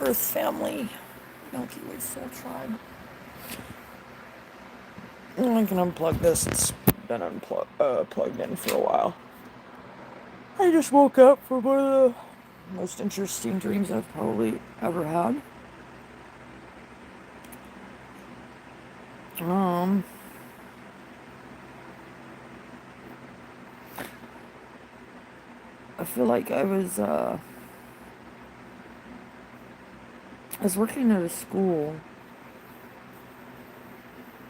Earth family, Milky Way Soul Tribe. I can unplug this. It's been plugged in for a while. I just woke up from one of the most interesting dreams I've probably ever had. Um, I feel like I was working at a school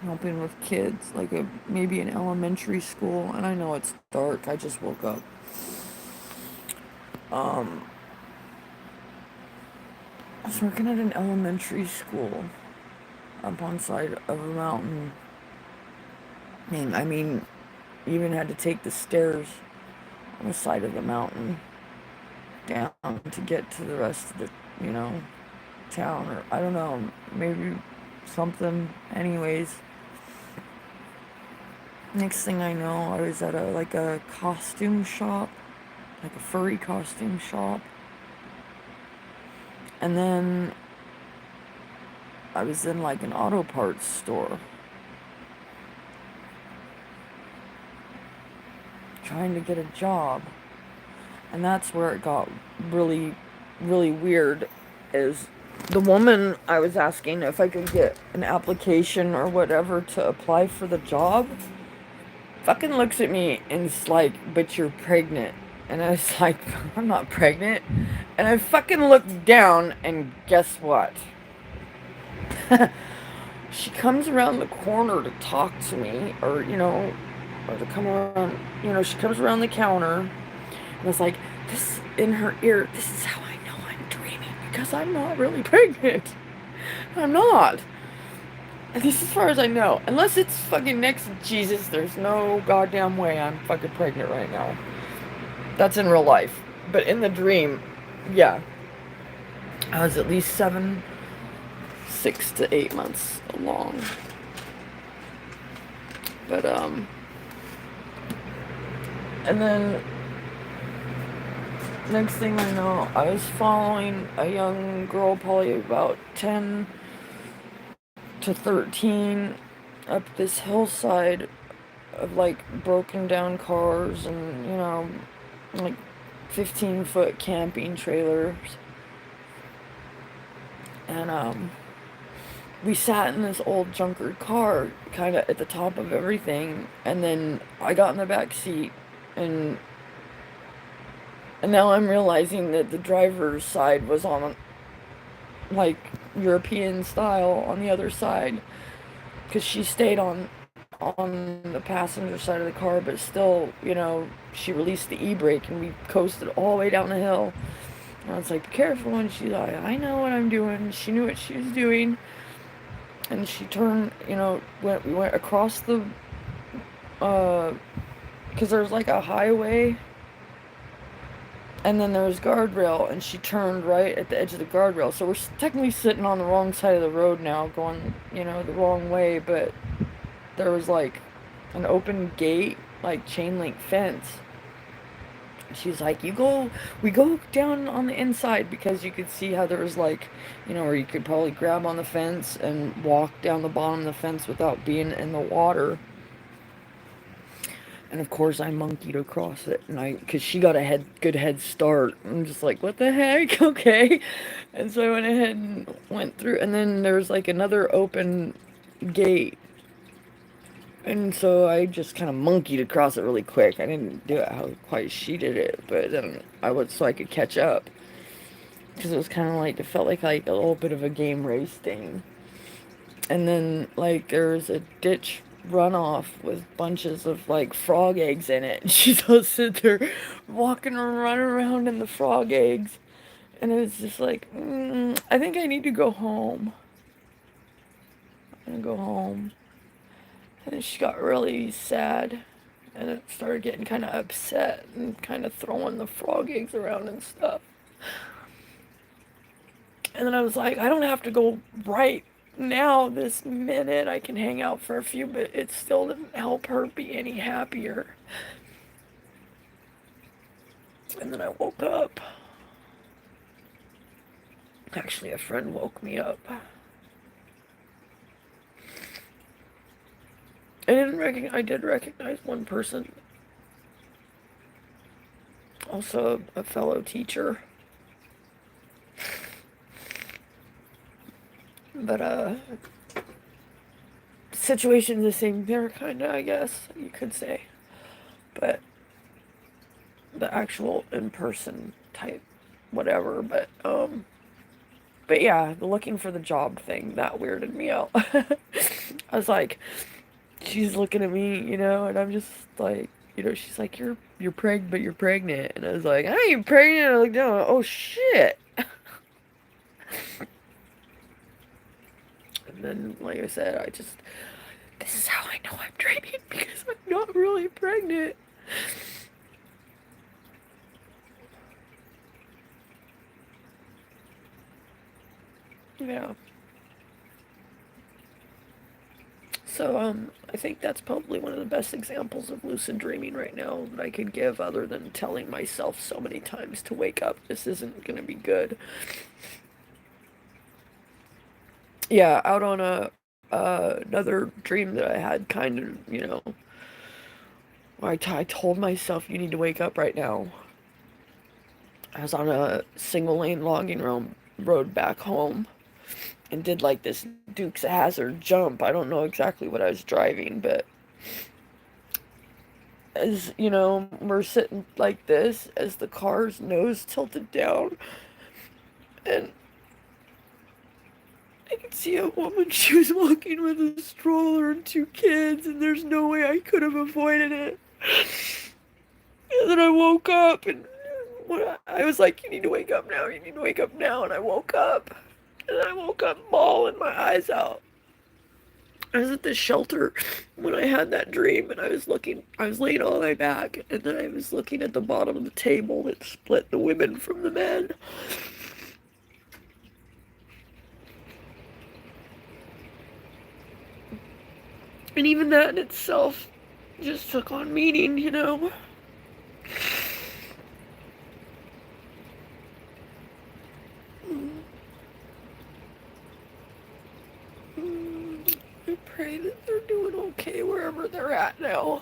helping with kids, like maybe an elementary school, and I know it's dark. I just woke up. Um, I was working at an elementary school up on side of a mountain. And I mean, even had to take the stairs on the side of the mountain down to get to the rest of the, you know, town, or I don't know, maybe something. Anyways, next thing I know, I was at a costume shop, like a furry costume shop. And then I was in like an auto parts store trying to get a job. And that's where it got really, really weird. Is the woman I was asking if I could get an application or whatever to apply for the job fucking looks at me and is like, but you're pregnant. And I was like, I'm not pregnant. And I fucking looked down, and guess what? She comes around the corner to talk to me, or to come around, she comes around the counter, and I was like, this in her ear, this is how I know I'm dreaming, because I'm not really pregnant. I'm not. At least as far as I know. Unless it's fucking next to Jesus, there's no goddamn way I'm fucking pregnant right now. That's in real life. But in the dream, yeah. I was at least 6 to 8 months along. But, and then next thing I know, I was following a young girl, probably about 10 to 13, up this hillside of like broken down cars and, like 15-foot camping trailers. And, we sat in this old junkered car, kind of at the top of everything, and then I got in the back seat, and now I'm realizing that the driver's side was on, like, European style on the other side, because she stayed on the passenger side of the car, but still, she released the e-brake, and we coasted all the way down the hill. And I was like, be careful, and she's like, I know what I'm doing. She knew what she was doing. And she turned, we went across the, because there's like a highway, and then there's guardrail, and she turned right at the edge of the guardrail. So we're technically sitting on the wrong side of the road now, going, the wrong way, but there was like an open gate, like chain link fence. She's like, we go down on the inside, because you could see how there was like, where you could probably grab on the fence and walk down the bottom of the fence without being in the water. And of course I monkeyed across it, and because she got a good head start. I'm just like, what the heck? Okay. And so I went ahead and went through, and then there was like another open gate. And so I just kind of monkeyed across it really quick. I didn't do it how quite she did it, but then so I could catch up. Because it was kind of like, it felt like a little bit of a game race thing. And then, like, there was a ditch runoff with bunches of, like, frog eggs in it. And she's all sit there walking and running around in the frog eggs. And it was just like, I think I need to go home. I'm gonna go home. And then she got really sad. And it started getting kind of upset and kind of throwing the frog eggs around and stuff. And then I was like, I don't have to go right now, this minute. I can hang out for a few, but it still didn't help her be any happier. And then I woke up. Actually, a friend woke me up. I did recognize one person. Also a fellow teacher. But, situation's the same there, kinda, I guess, you could say. But the actual in-person type, whatever, but yeah, the looking for the job thing, that weirded me out. I was like, she's looking at me, and I'm just like, she's like, you're pregnant, but you're pregnant. And I was like, I ain't pregnant. I looked down, oh shit. And then, like I said, this is how I know I'm dreaming, because I'm not really pregnant. Yeah. So, I think that's probably one of the best examples of lucid dreaming right now that I could give, other than telling myself so many times to wake up, this isn't gonna be good. Yeah, out on another dream that I had, kind of, where I told myself, you need to wake up right now. I was on a single lane logging road back home and did like this Dukes of Hazzard jump. I don't know exactly what I was driving, but as we're sitting like this, as the car's nose tilted down, and I could see a woman. She was walking with a stroller and two kids, and there's no way I could have avoided it. And then I woke up, and I was like, you need to wake up now, you need to wake up now. And I woke up, and I woke up bawling my eyes out. I was at the shelter when I had that dream, and I was laying all the way back, and then I was looking at the bottom of the table that split the women from the men. And even that in itself just took on meaning. I pray that they're doing okay wherever they're at now.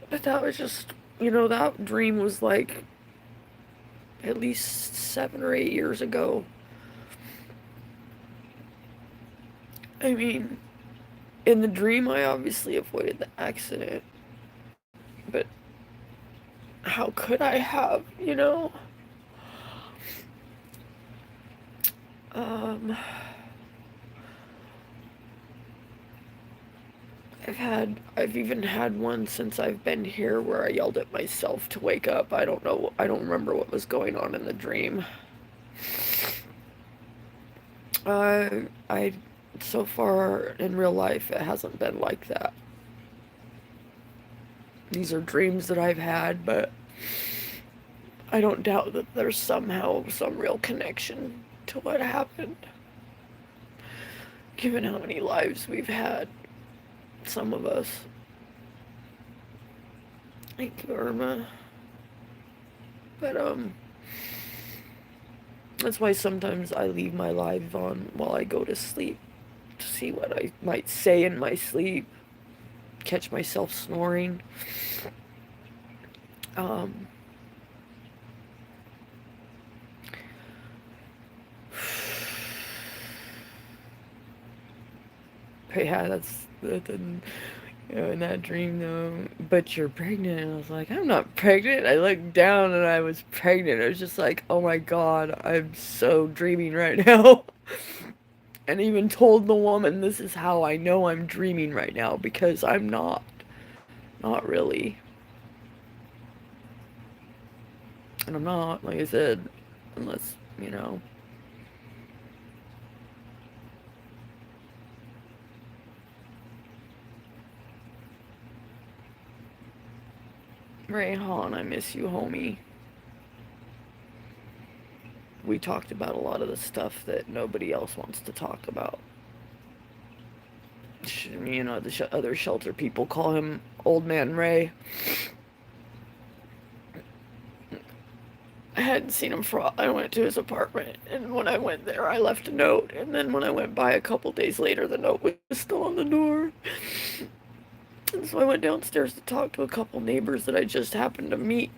But that was just, that dream was like at least 7 or 8 years ago. I mean, in the dream, I obviously avoided the accident. But how could I have? Um, I've even had one since I've been here where I yelled at myself to wake up. I don't know, I don't remember what was going on in the dream. I, so far in real life, it hasn't been like that. These are dreams that I've had, but I don't doubt that there's somehow some real connection to what happened. Given how many lives we've had, some of us. Thank you, Irma. But, that's why sometimes I leave my live on while I go to sleep to see what I might say in my sleep, catch myself snoring. Um, but yeah, in that dream though, but you're pregnant. And I was like, I'm not pregnant. I looked down and I was pregnant. I was just like, oh my God, I'm so dreaming right now. And even told the woman, this is how I know I'm dreaming right now, because I'm not. Not really. And I'm not, like I said, unless. Ray Han, I miss you, homie. We talked about a lot of the stuff that nobody else wants to talk about. The other shelter people call him Old Man Ray. hadn't seen him for a while. I went to his apartment, and when I went there, I left a note. And then when I went by a couple days later, the note was still on the door. And so I went downstairs to talk to a couple neighbors that I just happened to meet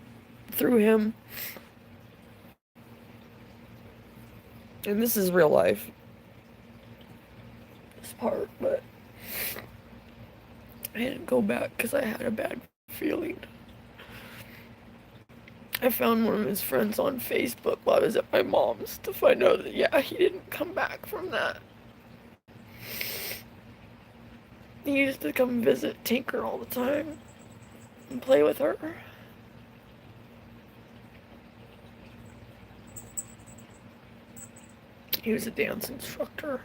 through him. And this is real life, this part, but I didn't go back because I had a bad feeling. I found one of his friends on Facebook while I was at my mom's to find out that, yeah, he didn't come back from that. He used to come visit Tinker all the time and play with her. He was a dance instructor.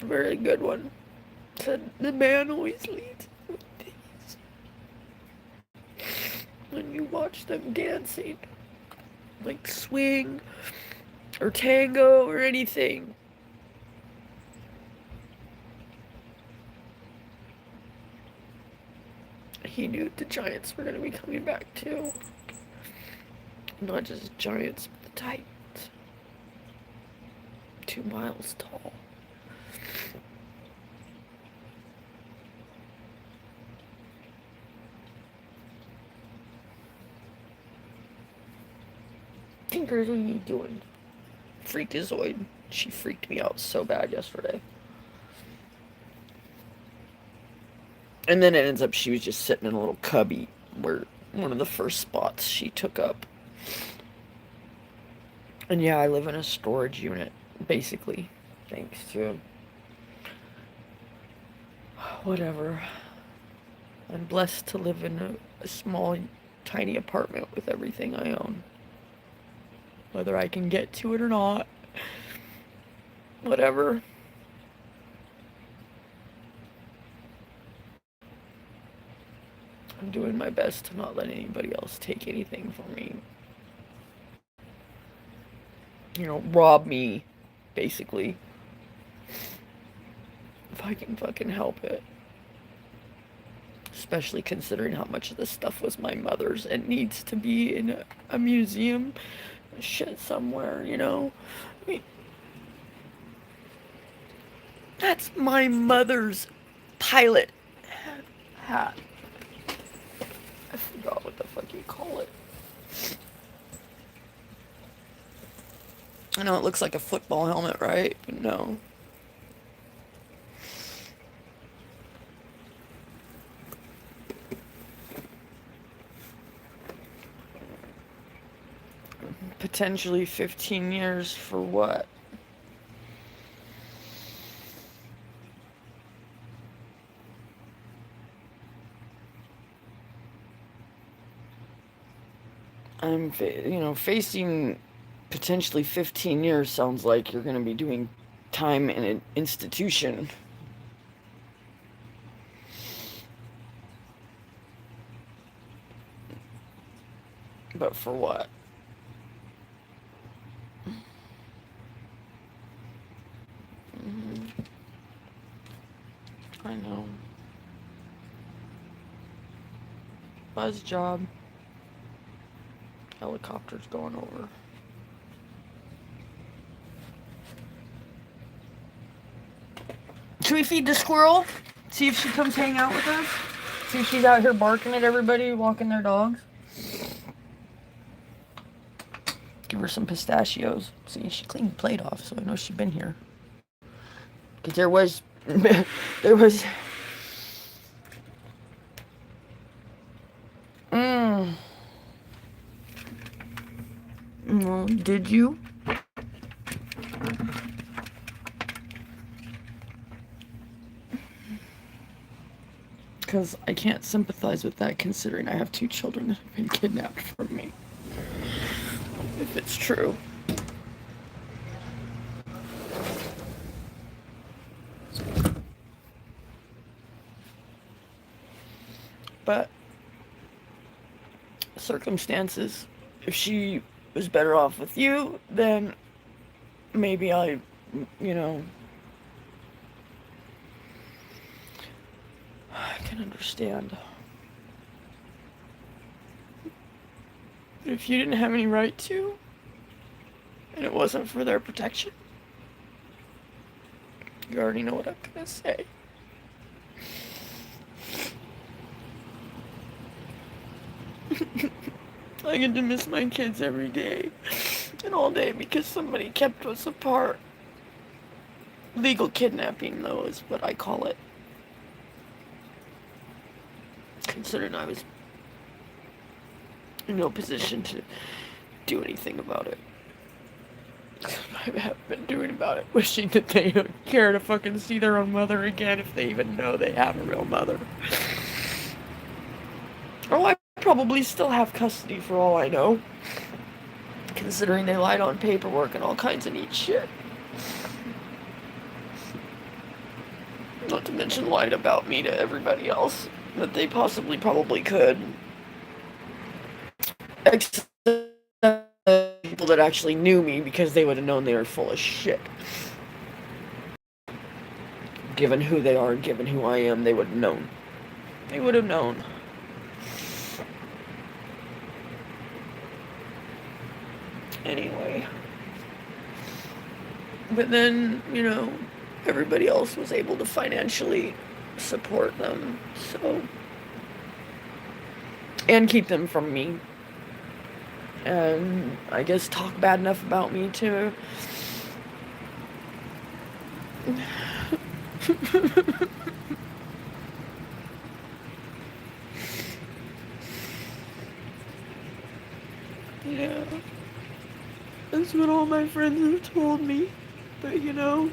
A very good one. Said the man always leads with these. When you watch them dancing, like swing or tango or anything. He knew the Giants were going to be coming back too. Not just Giants, but the Titans. 2 miles tall. Tinker, what are you doing? Freakazoid. She freaked me out so bad yesterday. And then it ends up she was just sitting in a little cubby where one of the first spots she took up. And yeah, I live in a storage unit, basically. Thanks to whatever. I'm blessed to live in a small, tiny apartment with everything I own. Whether I can get to it or not. Whatever. I'm doing my best to not let anybody else take anything from me. You know, rob me, basically. If I can fucking help it. Especially considering how much of this stuff was my mother's and needs to be in a museum. Shit somewhere, you know? I mean, that's my mother's pilot hat. I forgot what the fuck you call it. I know it looks like a football helmet, right? But no. Potentially 15 years for what? Facing potentially 15 years sounds like you're going to be doing time in an institution. But for what? I know. Buzz job. Helicopter's going over. Should we feed the squirrel? See if she comes hang out with us? See if she's out here barking at everybody, walking their dogs? Give her some pistachios. See, she cleaned the plate off, so I know she's been here. Because there was... Well, did you? Because I can't sympathize with that considering I have 2 children that have been kidnapped from me. If it's true. But circumstances, if she was better off with you, then maybe I can understand. But if you didn't have any right to, and it wasn't for their protection, you already know what I'm gonna say. I get to miss my kids every day and all day because somebody kept us apart. Legal kidnapping, though, is what I call it. Considering I was in no position to do anything about it. I haven't been doing about it, wishing that they would care to fucking see their own mother again if they even know they have a real mother. Oh, I probably still have custody for all I know. Considering they lied on paperwork and all kinds of neat shit. Not to mention lied about me to everybody else that they possibly probably could. Except people that actually knew me because they would have known they were full of shit. Given who they are, given who I am, they would have known. They would have known. Anyway. But then, you know, everybody else was able to financially support them, so. And keep them from me. And I guess talk bad enough about me too. Yeah. That's what all my friends have told me. But you know.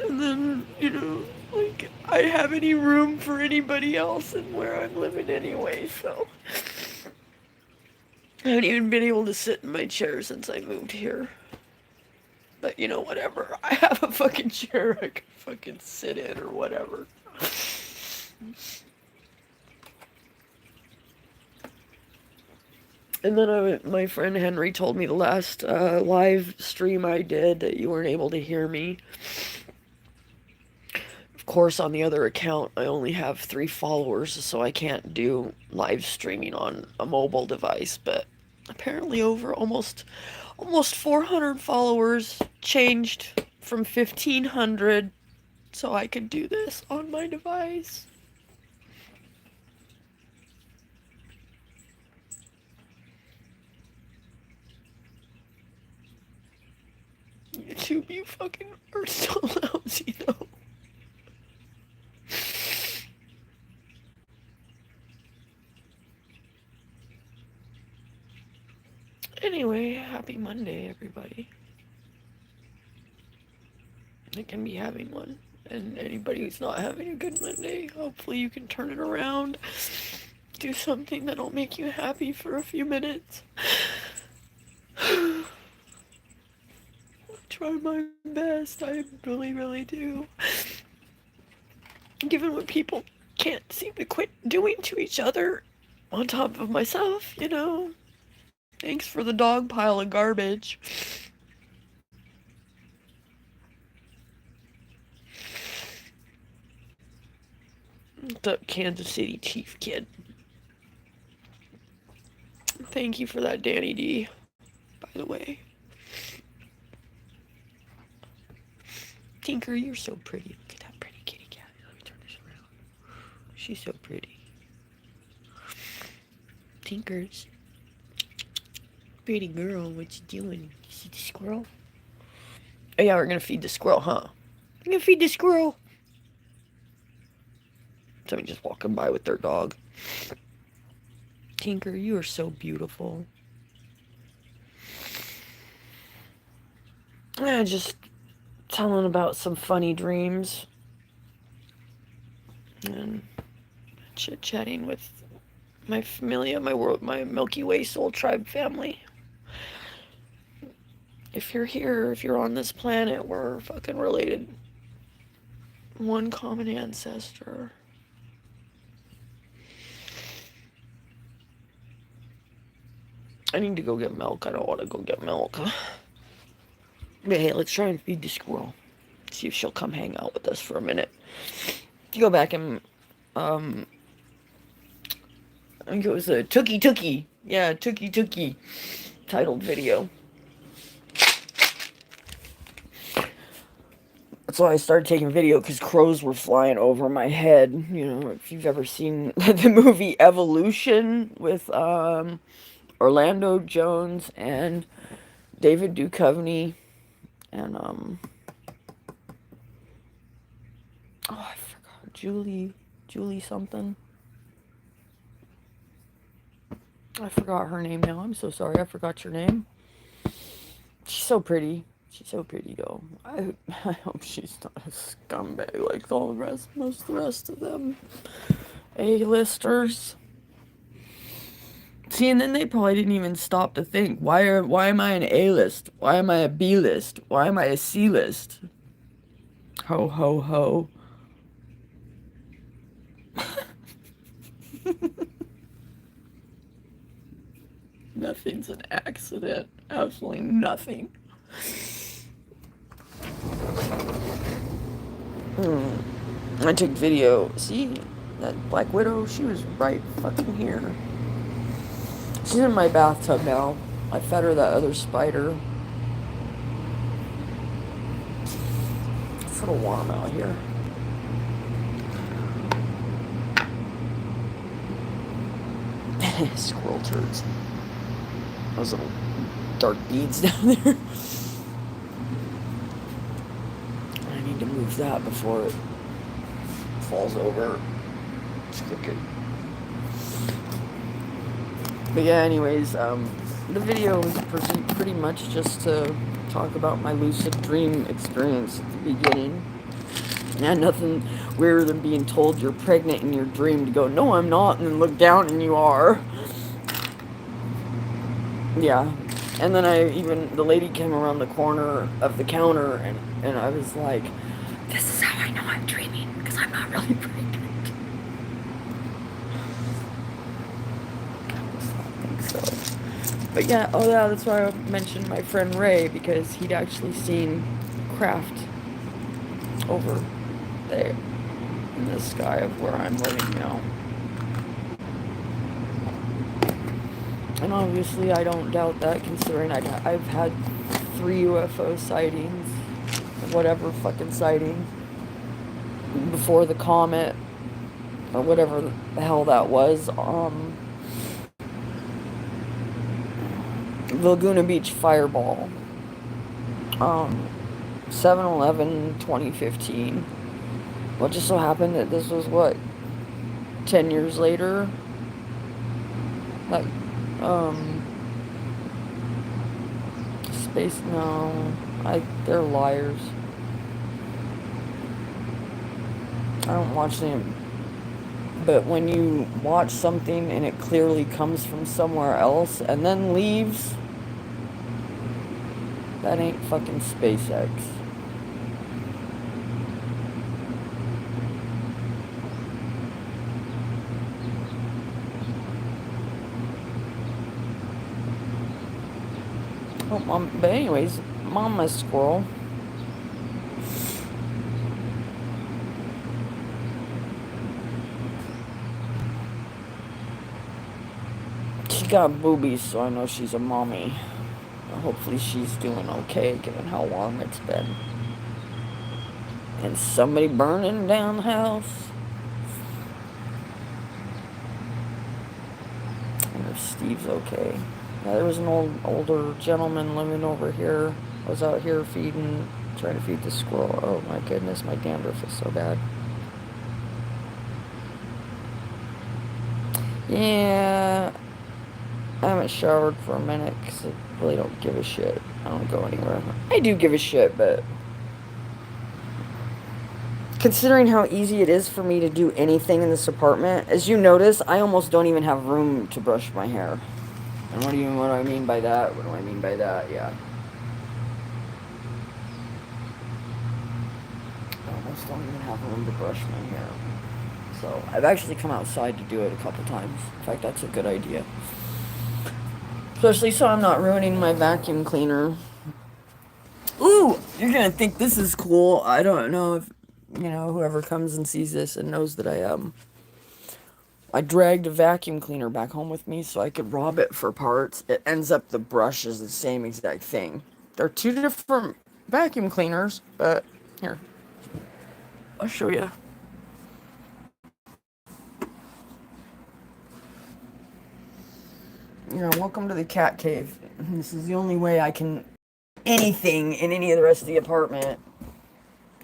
And then, you know, like, I have any room for anybody else in where I'm living anyway, so. I haven't even been able to sit in my chair since I moved here. But you know, whatever. I have a fucking chair I can fucking sit in or whatever. And then my friend Henry told me the last live stream I did that you weren't able to hear me. Of course, on the other account, I only have 3 followers, so I can't do live streaming on a mobile device. But apparently, over almost 400 followers changed from 1,500, so I could do this on my device. YouTube, you fucking are so lousy, though. Anyway, happy Monday, everybody. I can be having one. And anybody who's not having a good Monday, hopefully you can turn it around. Do something that'll make you happy for a few minutes. Try my best, I really, really do. Given what people can't seem to quit doing to each other, on top of myself, you know. Thanks for the dog pile of garbage. What's up, Kansas City Chief Kid? Thank you for that, Danny D, by the way. Tinker, you're so pretty. Look at that pretty kitty cat. Let me turn this around. She's so pretty. Tinkers. Pretty girl, what you doing? You see the squirrel? Oh yeah, we're gonna feed the squirrel, huh? We're gonna feed the squirrel. Somebody just walking by with their dog. Tinker, you are so beautiful. Yeah, just telling about some funny dreams. And chit-chatting with my familia, my Milky Way Soul Tribe family. If you're here, if you're on this planet, we're fucking related. One common ancestor. I need to go get milk. I don't want to go get milk. But hey, let's try and feed the squirrel. See if she'll come hang out with us for a minute. Go back and think it was a Tookie Tookie. Yeah, Tookie Tookie titled video. That's why I started taking video, because crows were flying over my head. You know, if you've ever seen the movie Evolution with Orlando Jones and David Duchovny and oh, I forgot, Julie something. I forgot her name now. I'm so sorry. I forgot your name. She's so pretty. She's so pretty, though. I hope she's not a scumbag like all the rest, most of the rest of them A-listers. See, and then they probably didn't even stop to think, why am I an A-list? Why am I a B-list? Why am I a C-list? Ho, ho, ho. Nothing's an accident. Absolutely nothing. I took video. See, that Black Widow, she was right fucking here. She's in my bathtub now. I fed her that other spider. It's a little warm out here. Squirrel turds. Those little dark beads down there. I need to move that before it falls over. It's crooked. But yeah, anyways, the video was pretty much just to talk about my lucid dream experience at the beginning. Yeah, nothing weirder than being told you're pregnant in your dream to go, no, I'm not, and then look down and you are. Yeah. And then the lady came around the corner of the counter, and I was like, this is how I know I'm dreaming, because I'm not really pregnant. I think so. But yeah, oh yeah, that's why I mentioned my friend Ray, because he'd actually seen craft over there in the sky of where I'm living now. And obviously I don't doubt that, considering I've had 3 UFO sightings, whatever fucking sighting, before the comet, or whatever the hell that was. Laguna Beach fireball. 7/11/2015. Well, it just so happened that this was, what, 10 years later? Like, space, no, they're liars. I don't watch them. But when you watch something and it clearly comes from somewhere else and then leaves, that ain't fucking SpaceX. Oh, but anyways, Mama Squirrel. She got boobies, so I know she's a mommy. Hopefully she's doing okay, given how warm it's been. And somebody burning down the house. I wonder if Steve's okay. Yeah, there was an older gentleman living over here. I was out here trying to feed the squirrel. Oh my goodness, my dandruff is so bad. Yeah, I haven't showered for a minute because I really don't give a shit. I don't go anywhere. I do give a shit, but considering how easy it is for me to do anything in this apartment, as you notice, I almost don't even have room to brush my hair. And what do I mean by that? What do I mean by that? Yeah. I almost don't even have room to brush my hair. So, I've actually come outside to do it a couple times. In fact, that's a good idea. Especially so I'm not ruining my vacuum cleaner. Ooh! You're gonna think this is cool. I don't know if, whoever comes and sees this and knows that I I dragged a vacuum cleaner back home with me so I could rob it for parts. It ends up the brush is the same exact thing. They're two different vacuum cleaners, but here, I'll show you. Yeah, welcome to the cat cave. This is the only way I can anything in any of the rest of the apartment.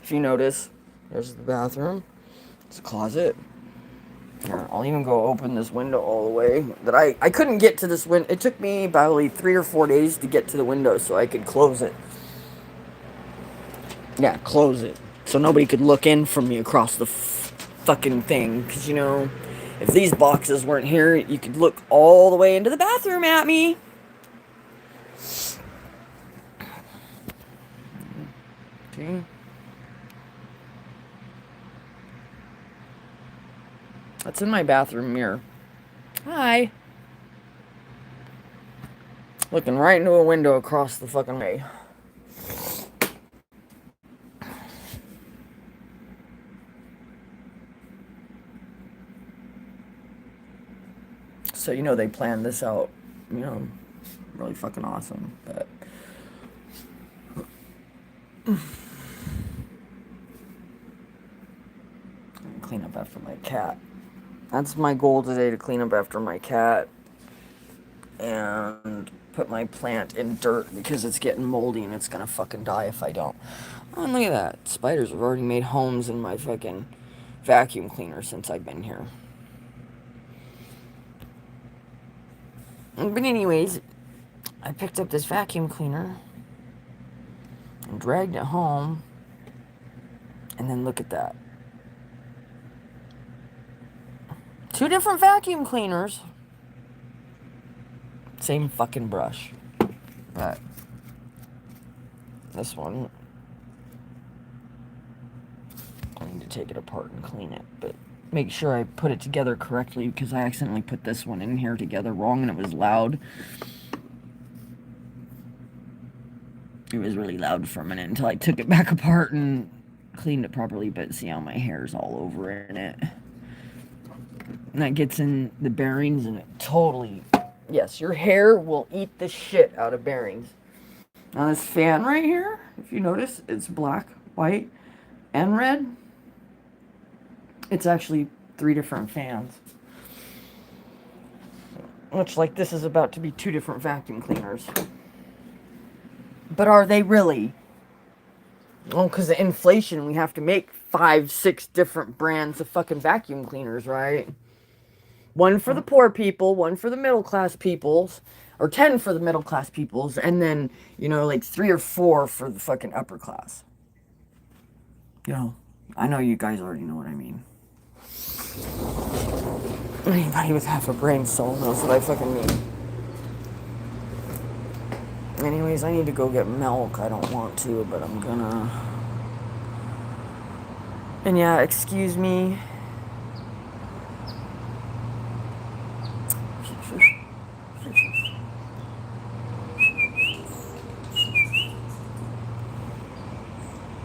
If you notice, there's the bathroom. It's a closet. Here, I'll even go open this window all the way. That I couldn't get to this window. It took me probably 3 or 4 days to get to the window so I could close it. Yeah, close it. So nobody could look in from me across the fucking thing. Because, you know, if these boxes weren't here, you could look all the way into the bathroom at me. Okay. That's in my bathroom mirror. Hi. Looking right into a window across the fucking way. So, you know, they planned this out, you know, really fucking awesome, but... Clean up after my cat. That's my goal today, to clean up after my cat. And put my plant in dirt because it's getting moldy and it's gonna fucking die if I don't. Oh, and look at that. Spiders have already made homes in my fucking vacuum cleaner since I've been here. But anyways, I picked up this vacuum cleaner and dragged it home. And then look at that. 2 different vacuum cleaners. Same fucking brush. But this one, I need to take it apart and clean it. But make sure I put it together correctly because I accidentally put this one in here together wrong and it was loud. It was really loud for a minute until I took it back apart and cleaned it properly. But see how my hair's all over in it. And that gets in the bearings and it totally... Yes, your hair will eat the shit out of bearings. Now this fan right here, if you notice, it's black, white, and red. It's actually 3 different fans. Much like this is about to be 2 different vacuum cleaners. But are they really? Well, because of inflation, we have to make 5, 6 different brands of fucking vacuum cleaners, right? 1 for the poor people, 1 for the middle class peoples, or 10 for the middle class peoples, and then, you know, like 3 or 4 for the fucking upper class. You know, I know you guys already know what I mean. Anybody with half a brain cell knows what I fucking mean. Anyways, I need to go get milk. I don't want to, but I'm gonna. And yeah, excuse me.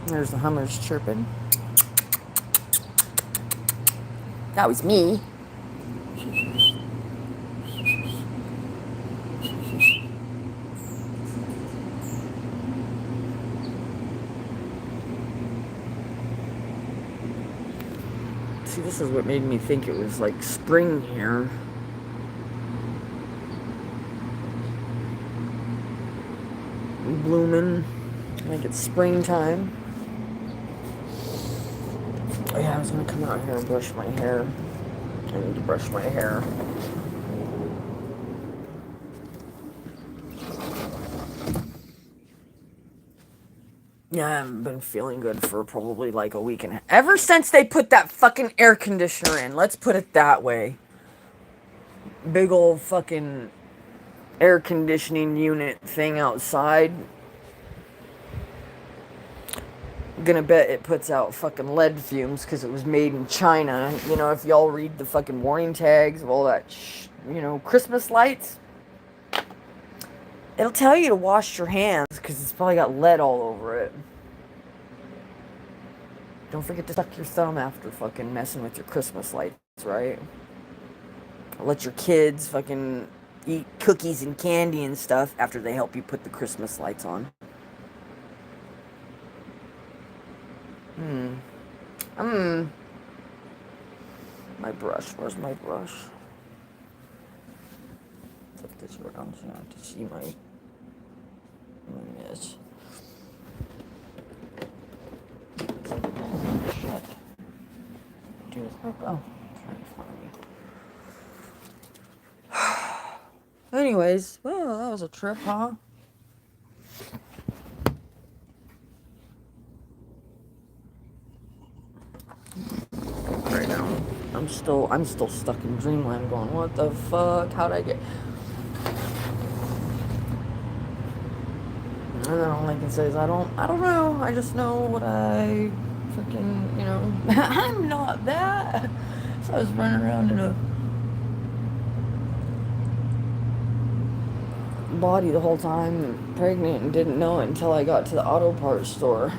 There's the hummers chirping. That was me. See, this is what made me think it was like spring here. Blooming like it's springtime. Oh yeah, I was gonna come out here and brush my hair. I need to brush my hair. Yeah, I haven't been feeling good for probably like a week and a half. Ever since they put that fucking air conditioner in, let's put it that way. Big old fucking air conditioning unit thing outside. Gonna bet it puts out fucking lead fumes because it was made in China. You know, if y'all read the fucking warning tags of all that, you know, Christmas lights, it'll tell you to wash your hands because it's probably got lead all over it. Don't forget to suck your thumb after fucking messing with your Christmas lights, right? let your kids fucking eat cookies and candy and stuff after they help you put the Christmas lights on. Hmm. My brush. Where's my brush? Flip this around so you don't have to see my mess. Shit. Dude, oh, anyways, well, that was a trip, huh? Right now, I'm still stuck in dreamland going, what the fuck? How'd I get... And then all I can say is I don't know. I just know what I freaking, I'm not that. So I was running around in a body the whole time, pregnant, and didn't know it until I got to the auto parts store.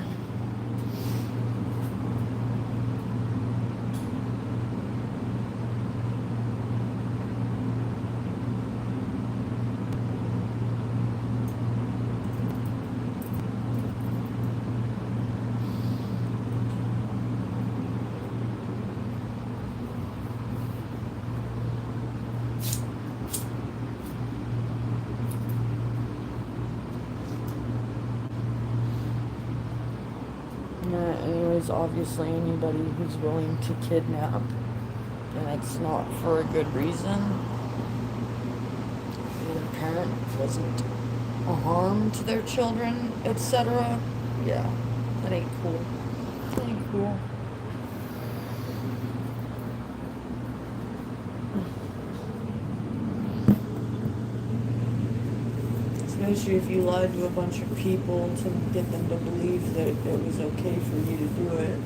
Anyways, obviously anybody who's willing to kidnap, and it's not for a good reason, the parent wasn't a harm to their children, etc. Yeah, that ain't cool. That ain't cool. Especially if you lied to a bunch of people to get them to believe that it was okay for you to do it.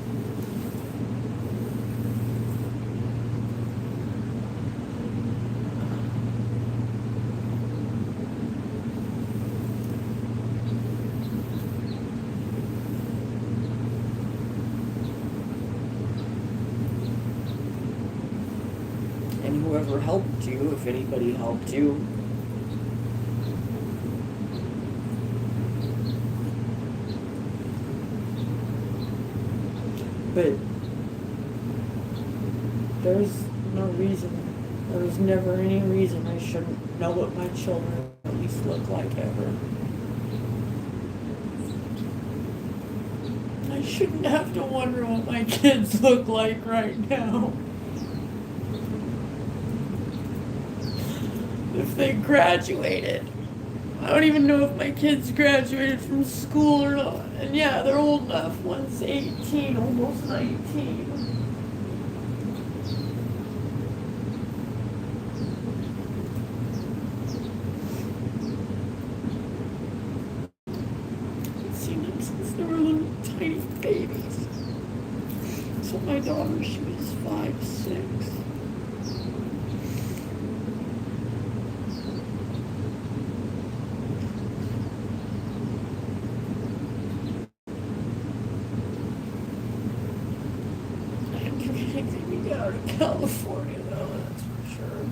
And whoever helped you, if anybody helped you, but there's no reason, there was never any reason I shouldn't know what my children at least look like ever. I shouldn't have to wonder what my kids look like right now. If they graduated. I don't even know if my kids graduated from school or not. And yeah, they're old enough. One's 18, almost 19. I've seen them since they were little tiny babies. So my daughter, she was 5, 6. Out of California, though, that's for sure.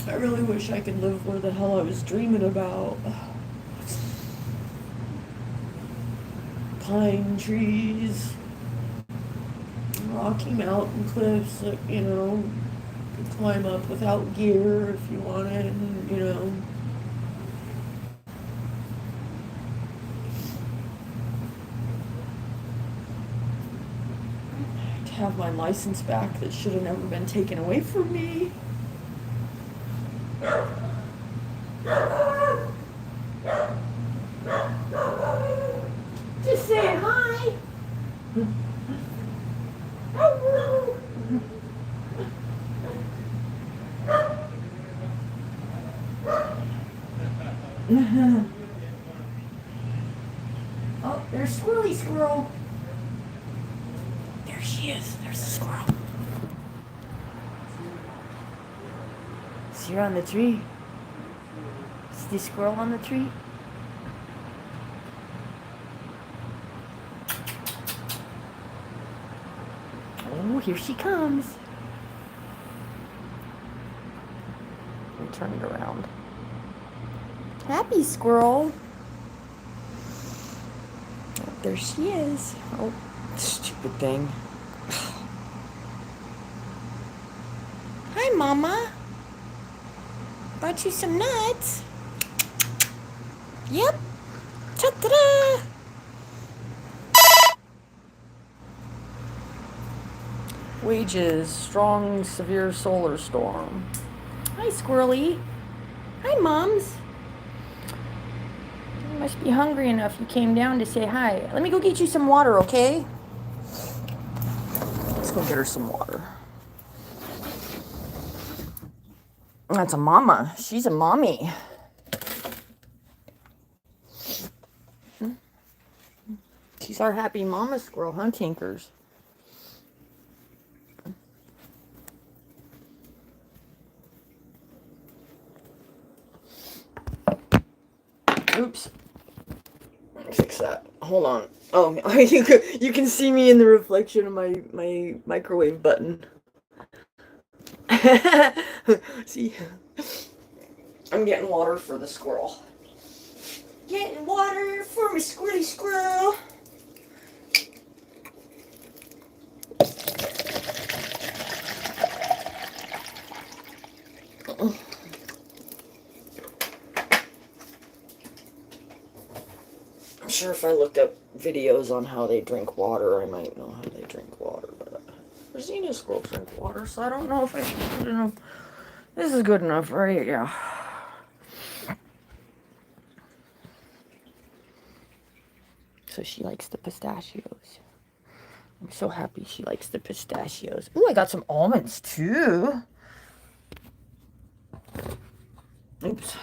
I really wish I could live where the hell I was dreaming about. Pine trees, rocky mountain cliffs that, you could climb up without gear if you wanted, and, have my license back that should have never been taken away from me. Just saying hi. Oh, there's Squirrely Squirrel. There she is. There's a squirrel. See her on the tree? See the squirrel on the tree? Oh here she comes. Let me turn it around. Happy squirrel. Oh, there she is. Oh, stupid thing. Hi, Mama. Brought you some nuts. Yep. Ta-da! Wages, strong, severe solar storm. Hi, Squirrely. Hi, Moms. You must be hungry enough you came down to say hi. Let me go get you some water, okay? Let's go get her some water. That's a mama. She's a mommy. She's our happy mama squirrel, huh, Tinkers? Oops. Let me fix that. Hold on. Oh, you can see me in the reflection of my microwave button. See? I'm getting water for the squirrel. Getting water for my squirrely squirrel. I'm sure if I looked up videos on how they drink water, I might know how they drink water, but Rosina squirrels drink water, so I don't know if I should put in them. This is good enough, right? Yeah. So she likes the pistachios. I'm so happy she likes the pistachios. Ooh, I got some almonds too. Oops.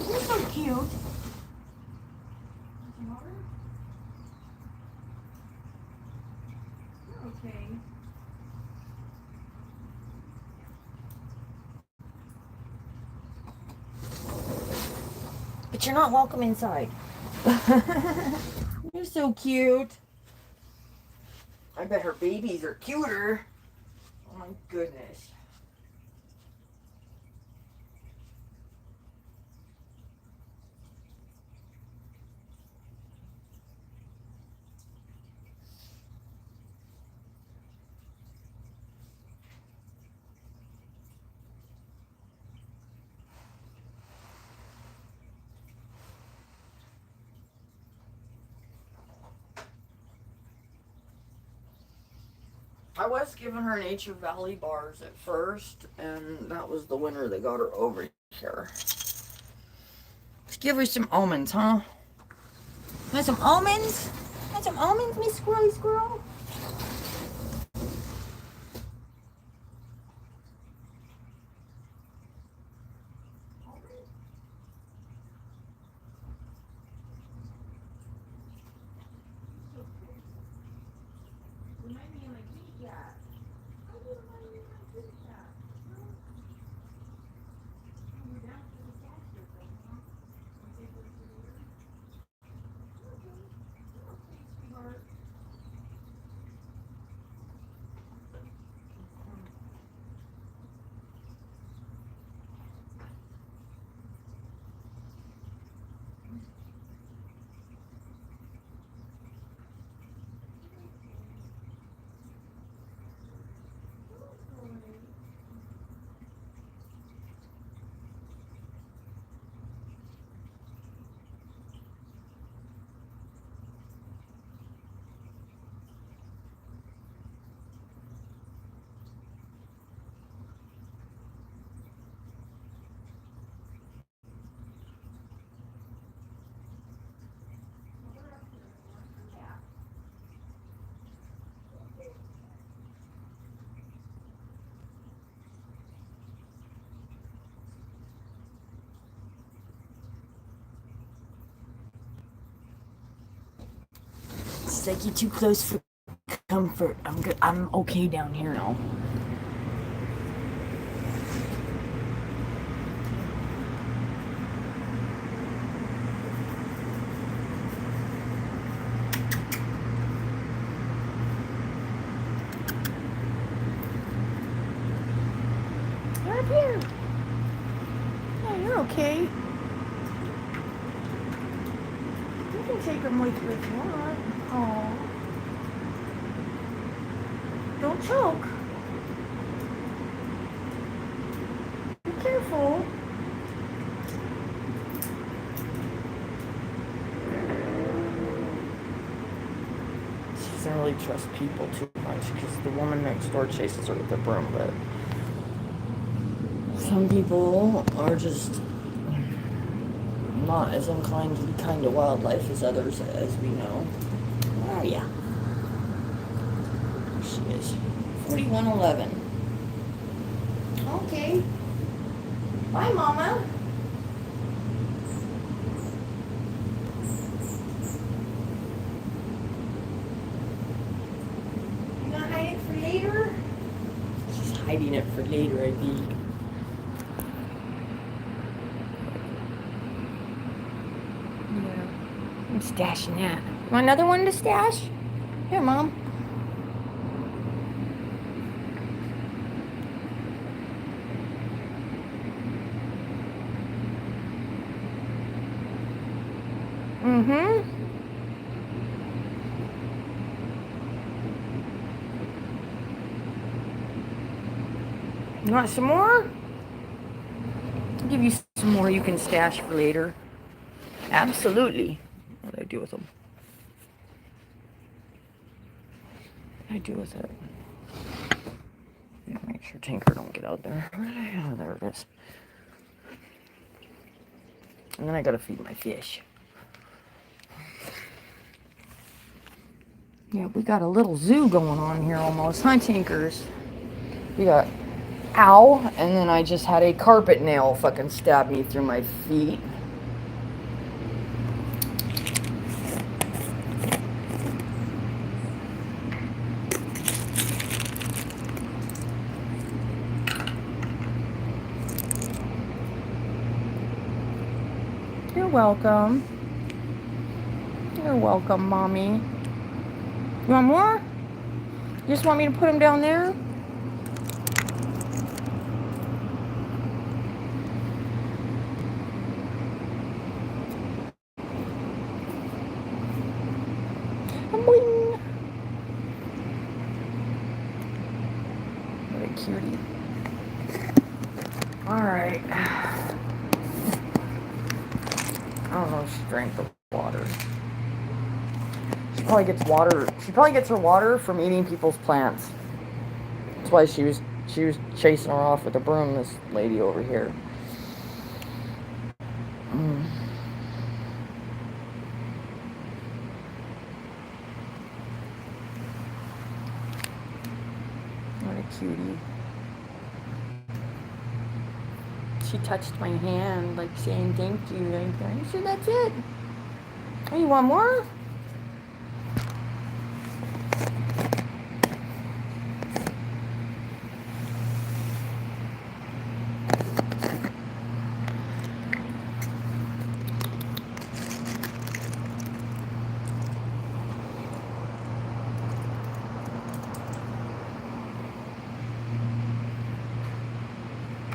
You're so cute. You're okay. But you're not welcome inside. You're so cute. I bet her babies are cuter. Oh my goodness. I was giving her Nature Valley bars at first, and that was the winter that got her over here. Let's give her some almonds, huh? Want some almonds? Want some almonds, Miss Squirrely Squirrel? like, you're too close for comfort. I'm good. I'm okay down here now. You're up here. Yeah, you're okay. You can take them with you if you want. Oh. Don't choke. Be careful. She doesn't really trust people too much because the woman next door chases her with a broom, but some people are just not as inclined to be kind to wildlife as others, as we know. Where are ya? There she is. 4111. Okay. Bye, Mama. You gonna hide it for later? She's hiding it for later, I think. Yeah. I'm stashing that. Want another one to stash? Here, Mom. Mm-hmm. You want some more? I'll give you some more you can stash for later. Absolutely. What do I do with them? What do I do with it? Make sure Tinker don't get out there. Oh, there it is. And then I gotta feed my fish. Yeah, we got a little zoo going on here almost. Hi, Tinkers. We got ow, and then I just had a carpet nail fucking stab me through my feet. You're welcome. You're welcome, Mommy. You want more? You just want me to put them down there? Boing. What a cutie. Alright. I don't know if she drank the water. She probably gets her water from eating people's plants. That's why she was chasing her off with a broom, this lady over here. What a cutie. She touched my hand, like saying thank you. Like, are you sure that's it? Oh, you want more?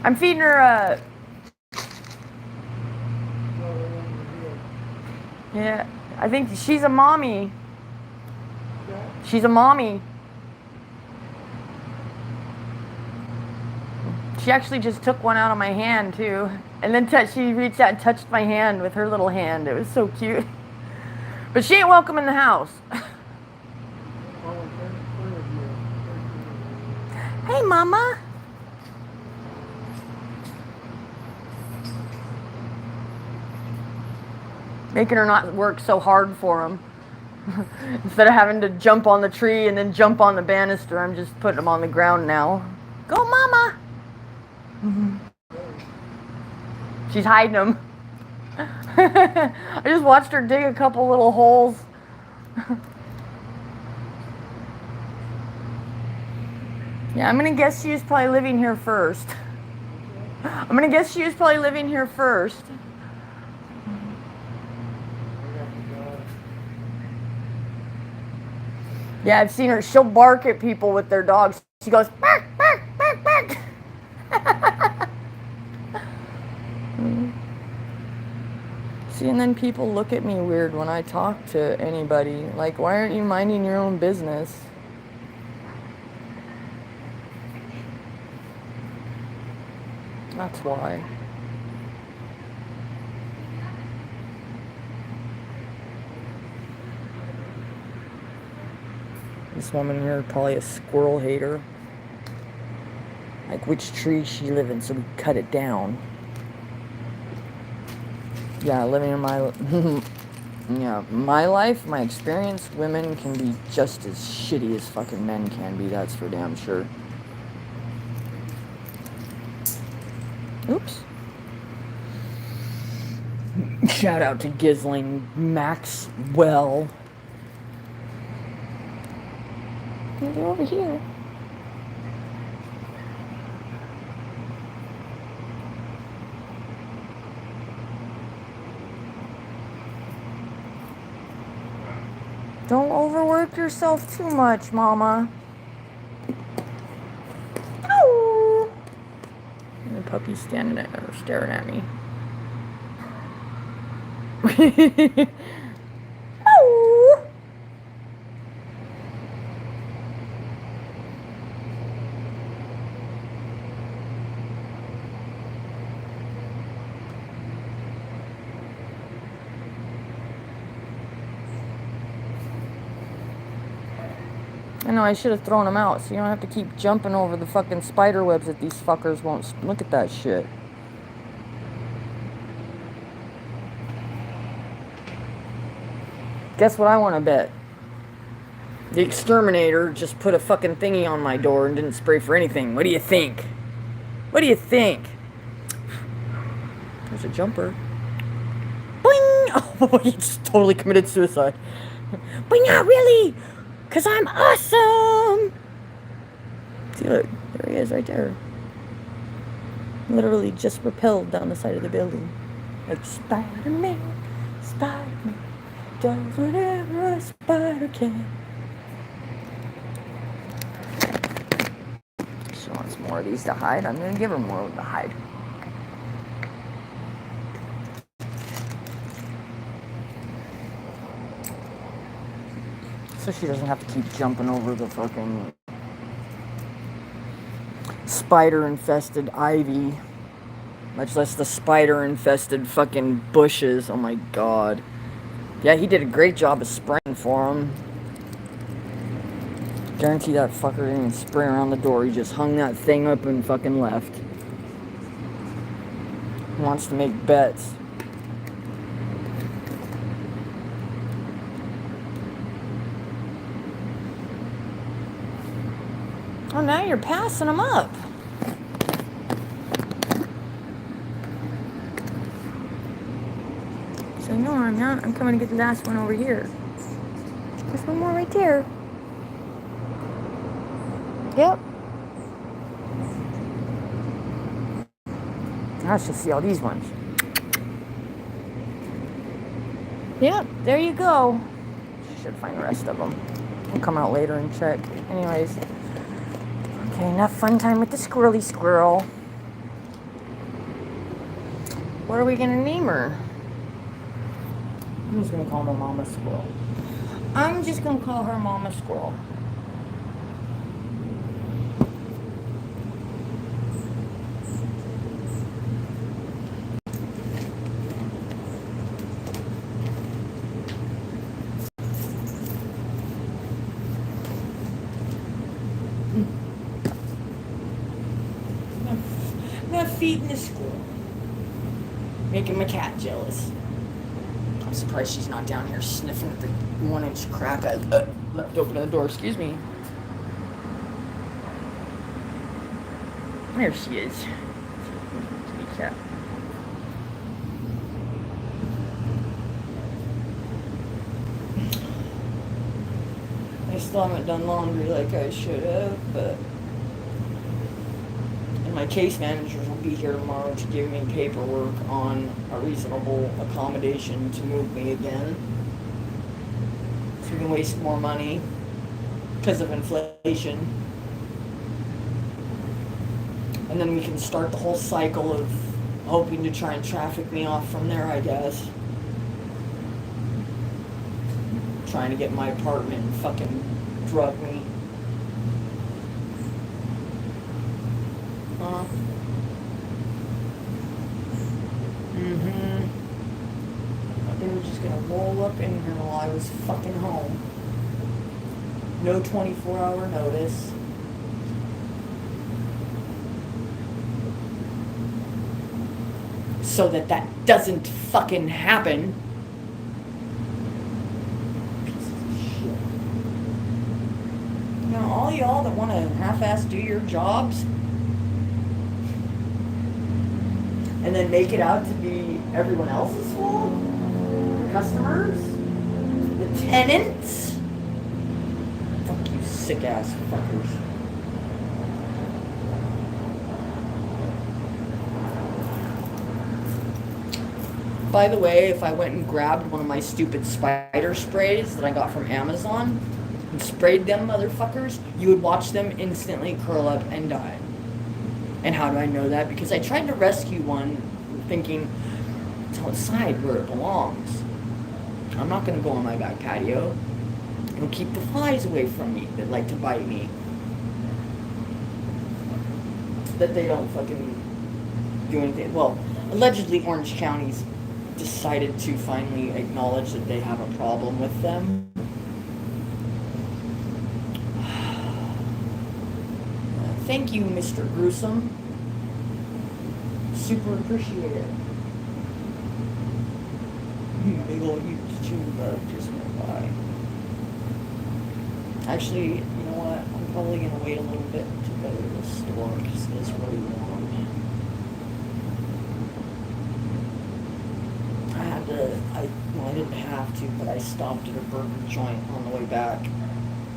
I'm feeding her yeah, I think she's a mommy. She's a mommy. She actually just took one out of my hand too. And then she reached out and touched my hand with her little hand. It was so cute. But she ain't welcome in the house. Hey, Mama. Making her not work so hard for him. Instead of having to jump on the tree and then jump on the banister, I'm just putting them on the ground now. Go, Mama! She's hiding them. I just watched her dig a couple little holes. Yeah, I'm gonna guess she was probably living here first. I'm gonna guess she was probably living here first. Yeah, I've seen her. She'll bark at people with their dogs. She goes, bark, bark, bark, bark. See, and then people look at me weird when I talk to anybody. Like, why aren't you minding your own business? That's why. This woman here, probably a squirrel hater. Like, which tree she live in, so we cut it down. Yeah, living in my... yeah, my life, my experience, women can be just as shitty as fucking men can be, that's for damn sure. Oops. Shout out to Gizling Maxwell. They're over here. Don't overwork yourself too much, Mama. Oh! And the puppy's standing at her, staring at me. Oh! I know, I should have thrown them out so you don't have to keep jumping over the fucking spider webs that these fuckers won't look at that shit. Guess what I want to bet? The exterminator just put a fucking thingy on my door and didn't spray for anything. What do you think? What do you think? There's a jumper. Boing! Oh, he just totally committed suicide. But not really! Because I'm awesome! See, look. There he is right there. Literally just repelled down the side of the building. Like Spider-Man, Spider-Man does whatever a spider can. She wants more of these to hide. I'm going to give her more to hide. So she doesn't have to keep jumping over the fucking spider-infested ivy. Much less the spider-infested fucking bushes. Oh my god. Yeah, he did a great job of spraying for him. Guarantee that fucker didn't even spray around the door. He just hung that thing up and fucking left. He wants to make bets. Oh, now you're passing them up. So no, I'm not. I'm coming to get the last one over here. There's one more right there. Yep. Now I should see all these ones. Yep, there you go. Should find the rest of them. We'll come out later and check. Anyways. Okay, enough fun time with the squirrely squirrel. What are we gonna name her? I'm just gonna call her Mama Squirrel. I'm just gonna call her Mama Squirrel. I'm not feeding the squirrel. Making my cat jealous. I'm surprised she's not down here sniffing at the 1-inch crack I left open the door. Excuse me. There she is. Kitty cat. I still haven't done laundry like I should have, but And my case managers will be here tomorrow to give me paperwork on a reasonable accommodation to move me again. So we can waste more money because of inflation. And then we can start the whole cycle of hoping to try and traffic me off from there, I guess. Trying to get my apartment and fucking drug me. They were just gonna roll up in here while I was fucking home. No 24-hour notice. So that doesn't fucking happen. Pieces of shit. Now, all y'all that want to half-ass do your jobs and then make it out to be everyone else's fault, the customers, the tenants, fuck you sick-ass fuckers. By the way, if I went and grabbed one of my stupid spider sprays that I got from Amazon and sprayed them motherfuckers, you would watch them instantly curl up and die. And how do I know that? Because I tried to rescue one thinking it's outside where it belongs. I'm not going to go on my back patio. It'll keep the flies away from me that like to bite me. That they don't fucking do anything. Well, allegedly Orange County's decided to finally acknowledge that they have a problem with them. Thank you, Mr. Gruesome. Super appreciate it. Big ol' YouTube bug just went by. Actually, you know what? I'm probably going to wait a little bit to go to the store because it's really warm. I didn't have to, but I stopped at a burger joint on the way back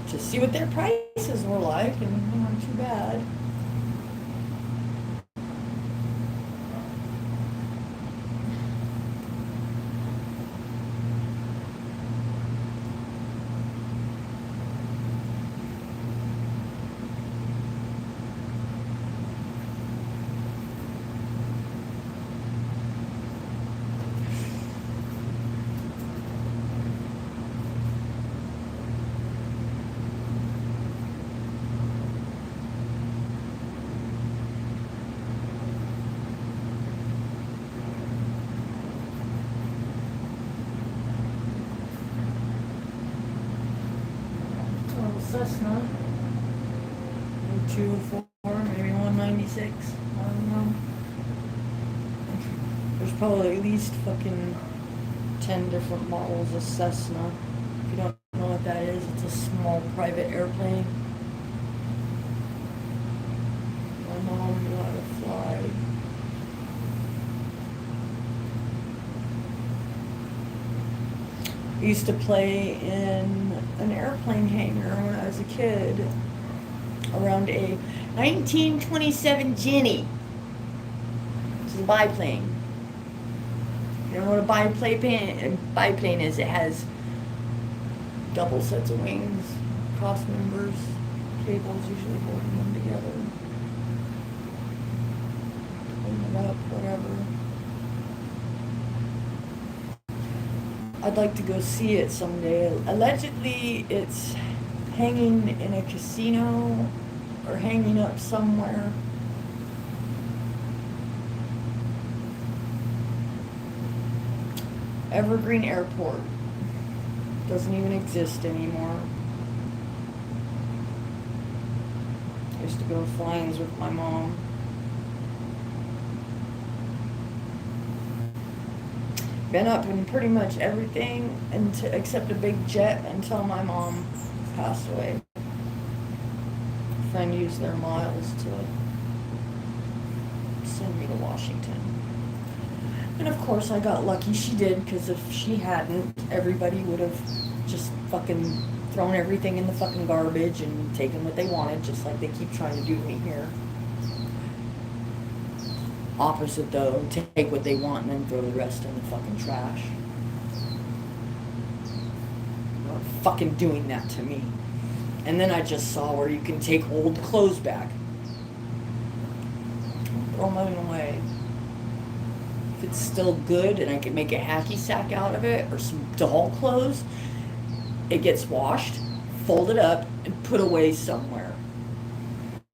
to see what their prices were like, and they weren't too bad. Cessna, 204, maybe 196, I don't know. There's probably at least fucking 10 different models of Cessna. If you don't know what that is, it's a small private airplane. My mom knew how to fly. I used to play in an airplane hangar when I was a kid around a 1927 Jenny. It's a biplane. You know what a biplane is? It has double sets of wings, cross members, cables usually holding them together. Open it up, whatever. I'd like to go see it someday. Allegedly, it's hanging in a casino or hanging up somewhere. Evergreen Airport doesn't even exist anymore. I used to go flying with my mom. Been up in pretty much everything except a big jet until my mom passed away. A friend used their miles to send me to Washington. And of course I got lucky she did, because if she hadn't, everybody would have just fucking thrown everything in the fucking garbage and taken what they wanted, just like they keep trying to do to me here. Opposite though, take what they want and then throw the rest in the fucking trash. They're fucking doing that to me. And then I just saw where you can take old clothes back. Throw them away. If it's still good and I can make a hacky sack out of it or some doll clothes, it gets washed, folded up, and put away somewhere.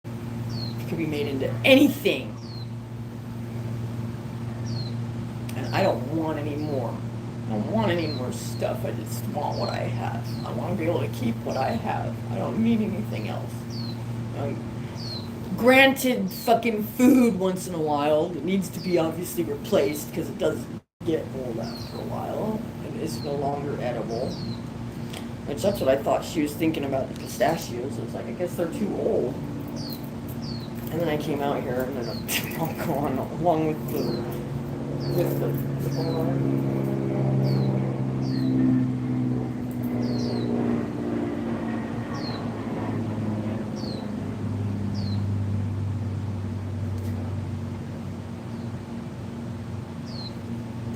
It could be made into anything. And I don't want any more. I don't want any more stuff. I just want what I have. I want to be able to keep what I have. I don't need anything else. Granted, fucking food once in a while, it needs to be obviously replaced because it does get old after a while. It is no longer edible. Which that's what I thought she was thinking about the pistachios. I was like, I guess they're too old. And then I came out here and then I'm going along with the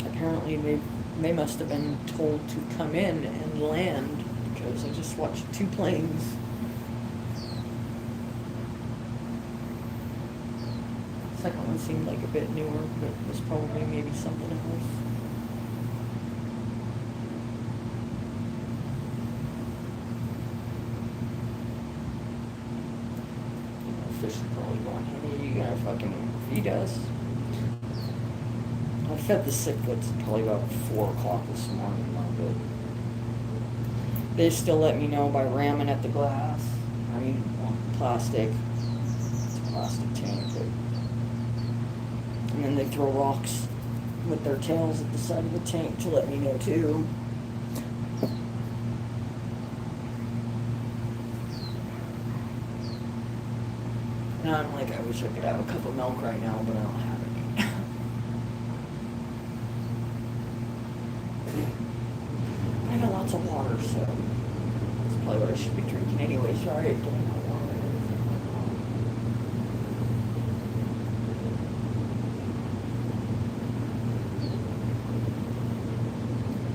apparently they must have been told to come in and land because I just watched 2 planes. The second one seemed like a bit newer, but it was probably maybe something else. Fish are probably going, hey, you gonna fucking feed us? I fed the cichlids probably about 4 o'clock this morning, but they still let me know by ramming at the glass. I mean, plastic. It's a plastic tank. And then they throw rocks with their tails at the side of the tank to let me know too. Now I'm like, I wish I could have a cup of milk right now, but I don't have any. I got lots of water, so that's probably what I should be drinking anyways, right?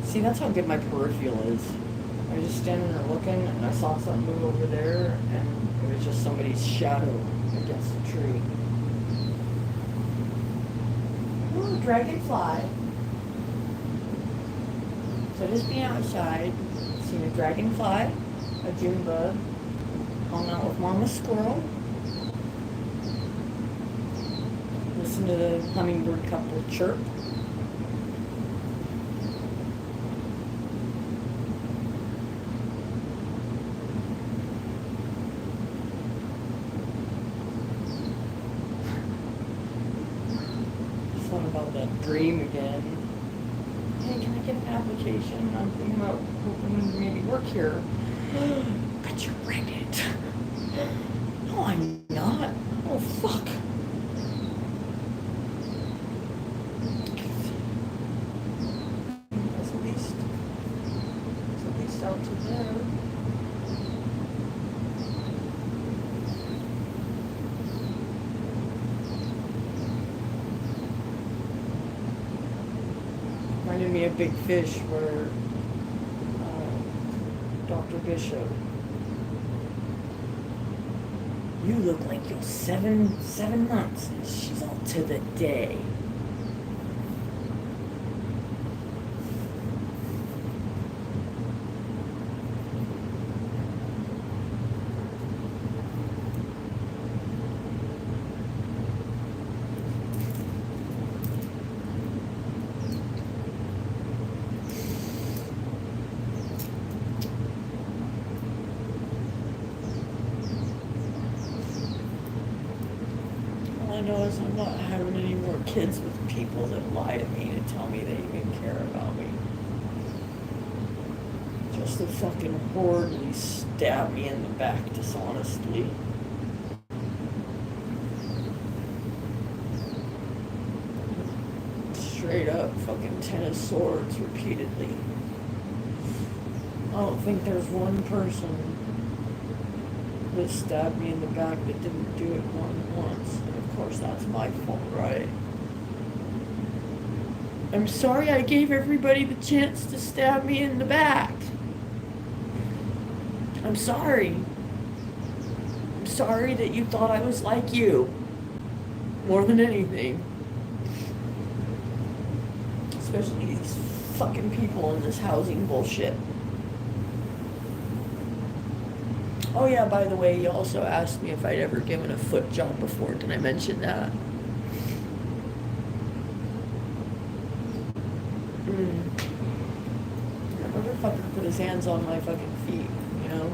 See, that's how good my peripheral is. I was just standing there looking, and I saw something move over there, and it was just somebody's shadow against the tree. Ooh, dragonfly. So just being outside, seeing a dragonfly, a June bug, hung out with Mama Squirrel, listen to the hummingbird couple chirp. Thought about that dream again. Hey, can I get an application? I'm thinking about hoping to maybe work here. But you're pregnant. No, I'm not. Oh, fuck. That's at least out to there. Reminded me of Big Fish where Dr. Bishop, you look like you're 7 months, and she's all to the day. I know is I'm not having any more kids with people that lie to me to tell me they even care about me. Just to fucking horribly stab me in the back dishonestly. Straight up fucking 10 of swords repeatedly. I don't think there's one person stabbed me in the back that didn't do it more than once. And of course that's my fault, right? I'm sorry I gave everybody the chance to stab me in the back. I'm sorry. I'm sorry that you thought I was like you. More than anything. Especially these fucking people in this housing bullshit. Oh yeah, by the way, you also asked me if I'd ever given a foot job before. Did I mention that? That motherfucker put his hands on my fucking feet, you know?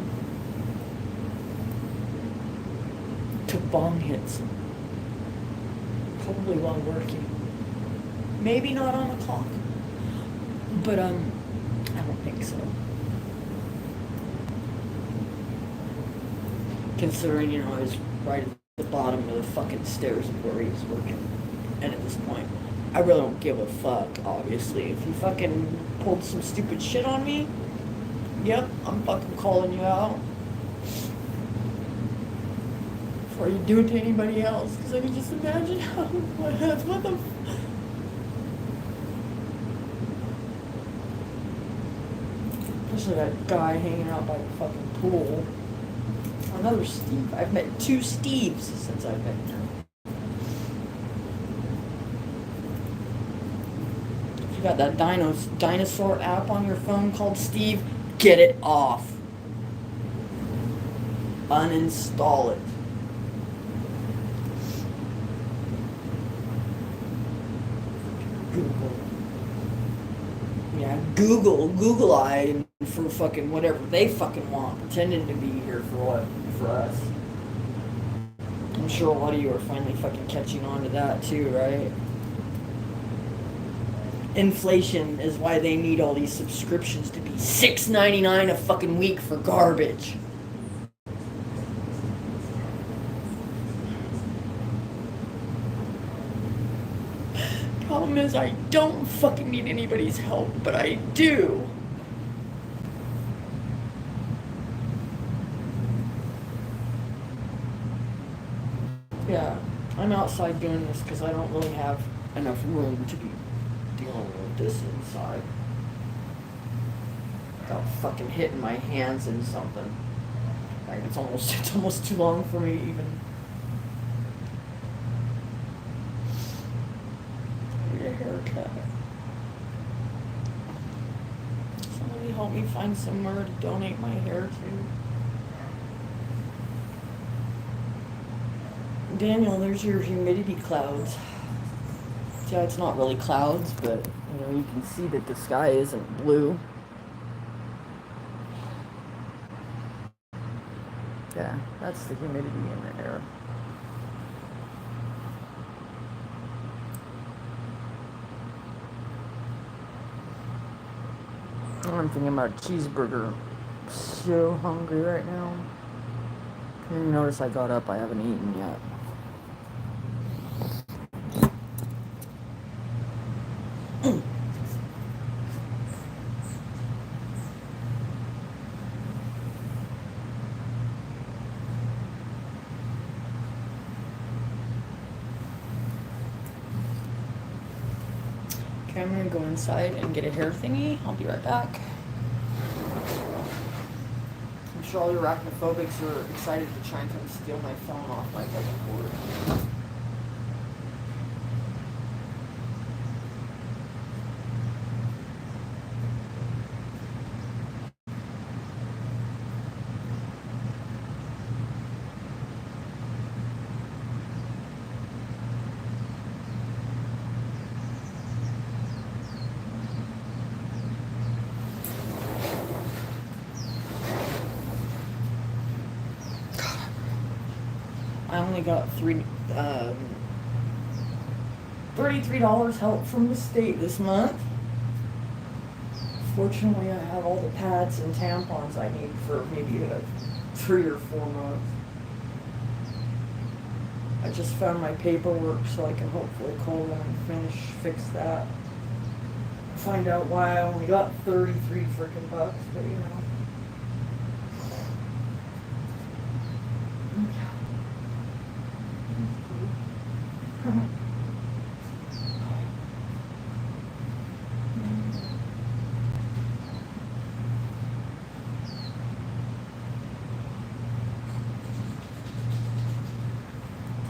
Took bong hits. Probably while working. Maybe not on the clock. But, I don't think so. Considering, you know, I was right at the bottom of the fucking stairs of where he was working. And at this point, I really don't give a fuck, obviously. If you fucking pulled some stupid shit on me, yep, I'm fucking calling you out. Before you do it to anybody else. Because I can just imagine how, what the especially that guy hanging out by the fucking pool. Another Steve. I've met 2 Steves since I've been here. If you got that dinosaur app on your phone called Steve, get it off. Uninstall it. Google. Yeah, Google Eye for fucking whatever they fucking want, pretending to be here for what? For us. I'm sure a lot of you are finally fucking catching on to that too, right? Inflation is why they need all these subscriptions to be $6.99 a fucking week for garbage. Problem is, I don't fucking need anybody's help, but I do. Yeah, I'm outside doing this because I don't really have enough room to be dealing with this inside. Without fucking hitting my hands in something. Like it's almost too long for me to even. I need a haircut. Somebody help me find somewhere to donate my hair to. Daniel, there's your humidity clouds. Yeah, it's not really clouds, but you know, you can see that the sky isn't blue. Yeah, that's the humidity in the air. I'm thinking about a cheeseburger. I'm so hungry right now. You notice I got up, I haven't eaten yet. Okay, I'm gonna go inside and get a hair thingy. I'll be right back. I'm sure all the arachnophobics are excited to try and come steal my phone off my fucking board. I only got $33 help from the state this month. Fortunately, I have all the pads and tampons I need for maybe 3 or 4 months. I just found my paperwork so I can hopefully call them and fix that. Find out why I only got 33 freaking bucks, but you know.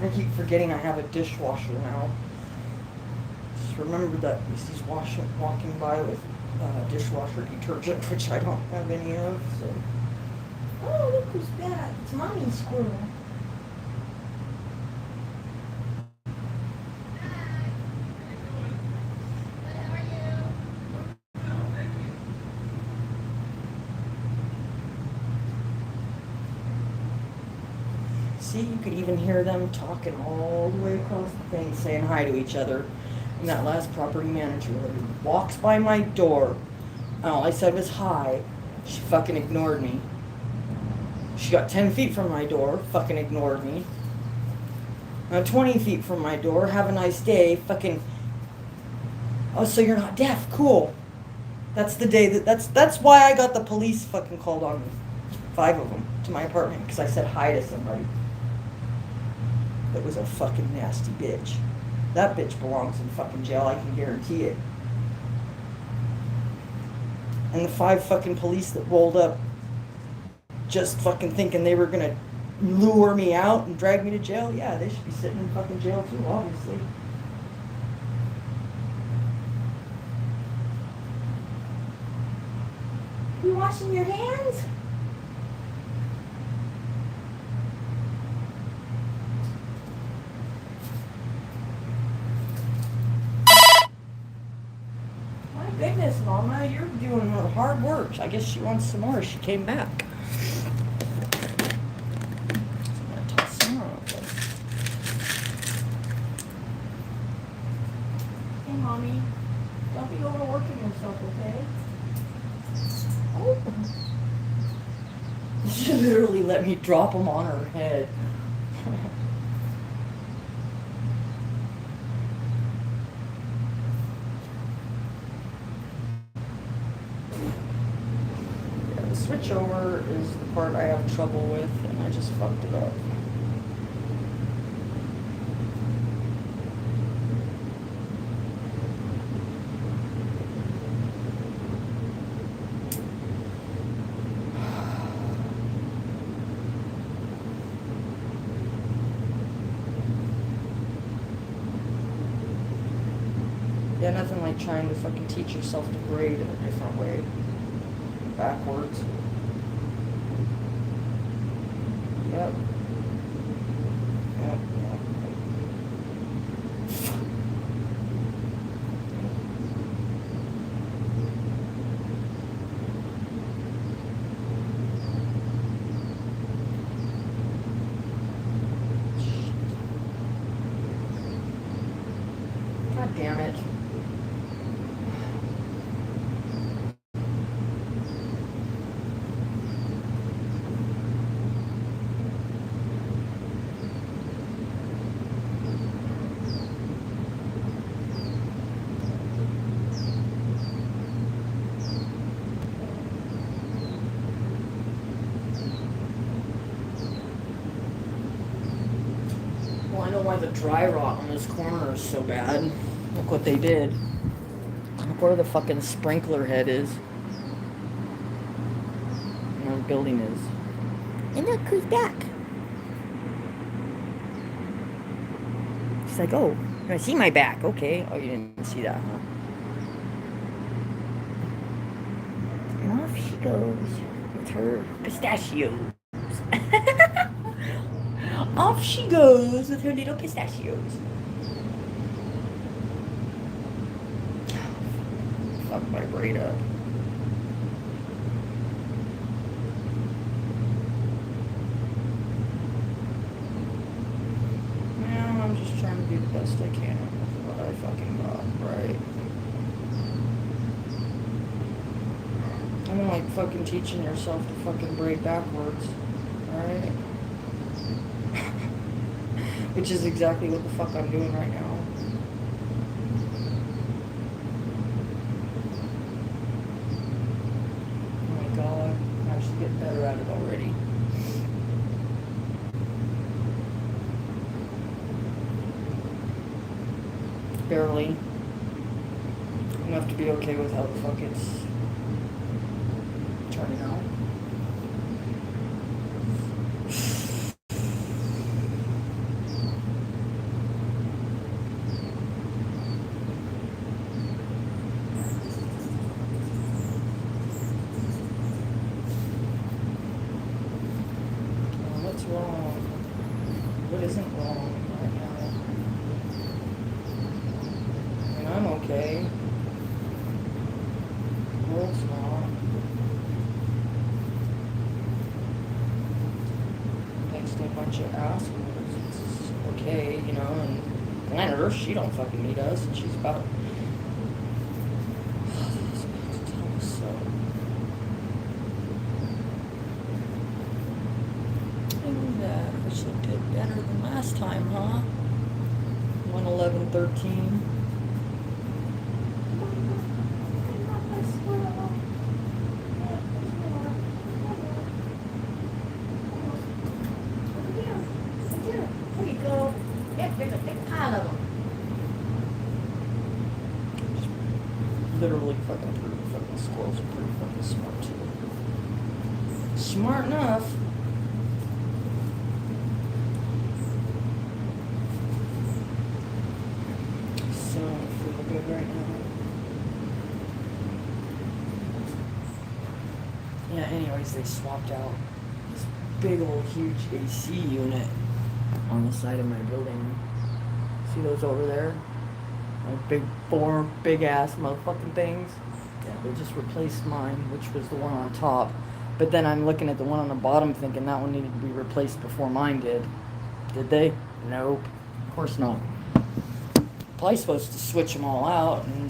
I keep forgetting I have a dishwasher now. Just remember that he's walking by with dishwasher detergent, which I don't have any of. So. Oh, look who's back! It's Mommy Squirrel. See, you could even hear them talking all the way across the thing, saying hi to each other. And that last property manager walks by my door. All I said was hi. She fucking ignored me. She got 10 feet from my door, fucking ignored me. 20 feet from my door, have a nice day, fucking. Oh, so you're not deaf? Cool. That's the day that's why I got the police fucking called on me. 5 of them to my apartment because I said hi to somebody. That was a fucking nasty bitch. That bitch belongs in fucking jail, I can guarantee it. And the 5 fucking police that rolled up just fucking thinking they were gonna lure me out and drag me to jail, yeah, they should be sitting in fucking jail too, obviously. You washing your hands? Goodness, Mama, you're doing her hard work. I guess she wants some more. She came back. I'm gonna toss some more of this. Hey, Mommy, don't be overworking yourself, okay? Oh. She literally let me drop them on her head. Switchover is the part I have trouble with, and I just fucked it up. Yeah, nothing like trying to fucking teach yourself to braid in a different way. Backwards. Yep. Yep. God damn it. I know why the dry rot on this corner is so bad. Look what they did. Look where the fucking sprinkler head is. And where the building is. And look who's back. She's like, oh, you're gonna see my back. Okay. Oh, you didn't see that, huh? And off she goes with her pistachios. Off she goes with her little pistachios. Fuck my braid up. Well, I'm just trying to do the best I can with what I fucking got, right? I don't like fucking teaching yourself to fucking braid backwards, right? Which is exactly what the fuck I'm doing right now. Oh my god, I'm actually getting better at it already. Barely. Enough to be okay with how the fuck it's turning out. wrong? What isn't wrong right now? I mean, I'm okay. The world's not. Thanks to a bunch of assholes, it's okay, you know, and planet Earth, she don't fucking need us, and she's about to tell us so. I knew that. I should have did better than last time, huh? 111.13. There you go. There's a big pile of them. Literally fucking squirrels are pretty fucking smart too. Smart enough. So feel good right now. Yeah, anyways, they swapped out this big old huge AC unit on the side of my building. See those over there? Like big four big ass motherfucking things. Yeah, they just replaced mine, which was the one on top. But then I'm looking at the one on the bottom thinking that one needed to be replaced before mine did. Did they? Nope. Of course not. Probably supposed to switch them all out and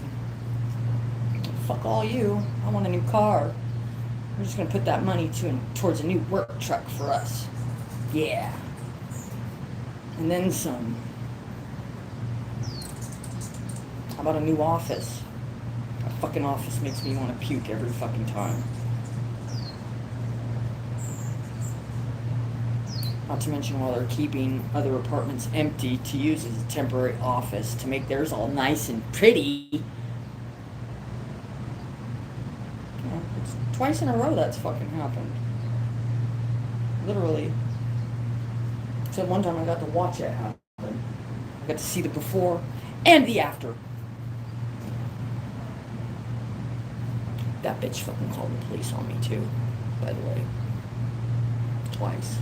fuck all you. I want a new car. We're just gonna put that money towards a new work truck for us. Yeah. And then some. How about a new office? A fucking office makes me want to puke every fucking time. Not to mention while they're keeping other apartments empty to use as a temporary office to make theirs all nice and pretty. Yeah, it's twice in a row that's fucking happened. Literally. Except one time I got to watch it happen. I got to see the before and the after. That bitch fucking called the police on me too, by the way. Twice.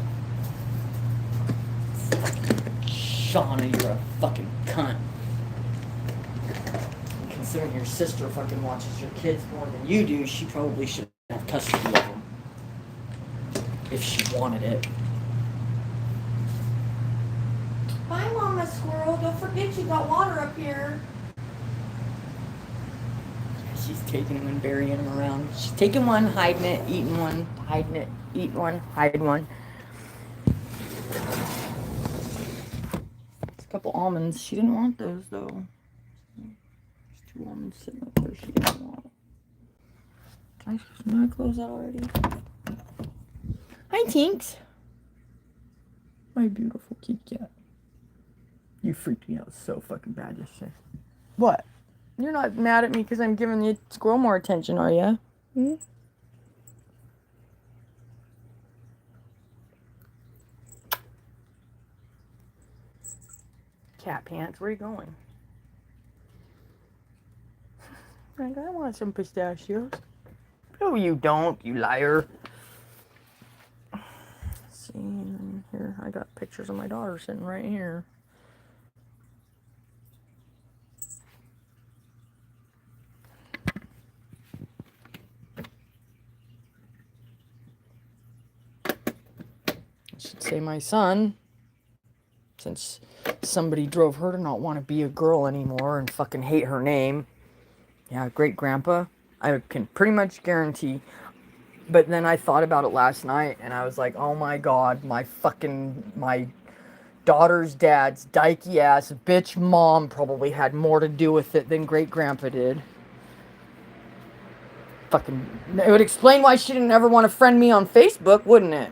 Shauna, you're a fucking cunt. Considering your sister fucking watches your kids more than you do, she probably should have custody of them. If she wanted it. Bye, Mama Squirrel. Don't forget you got water up here. She's taking them and burying them around. She's taking one, hiding it, eating one, hiding it, eating one, hiding one. It's a couple almonds. She didn't want those though. There's 2 almonds sitting up there she didn't want. Did I close that already? Hi, Tinks. My beautiful kitty cat. You freaked me out so fucking bad yesterday. What? You're not mad at me because I'm giving the squirrel more attention, are you? Hmm? Cat pants, where are you going? Like, I want some pistachios. No, you don't, you liar. Let's see, here, I got pictures of my daughter sitting right here. I should say my son, since somebody drove her to not want to be a girl anymore and fucking hate her name. Yeah, great grandpa. I can pretty much guarantee. But then I thought about it last night and I was like, oh my god, my daughter's dad's dykey ass bitch mom probably had more to do with it than great grandpa did. Fucking, it would explain why she didn't ever want to friend me on Facebook, wouldn't it?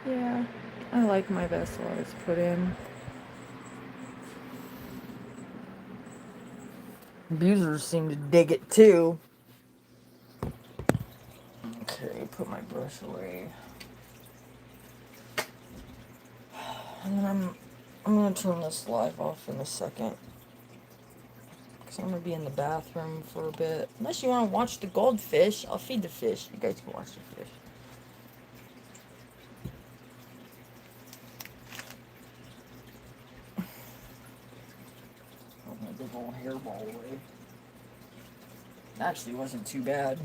Yeah, I like my vessel I was put in. Abusers seem to dig it too. Okay, put my brush away. And then I'm gonna turn this live off in a second. Because I'm gonna be in the bathroom for a bit. Unless you want to watch the goldfish, I'll feed the fish. You guys can watch the fish. Put my big old hairball away. Actually, wasn't too bad.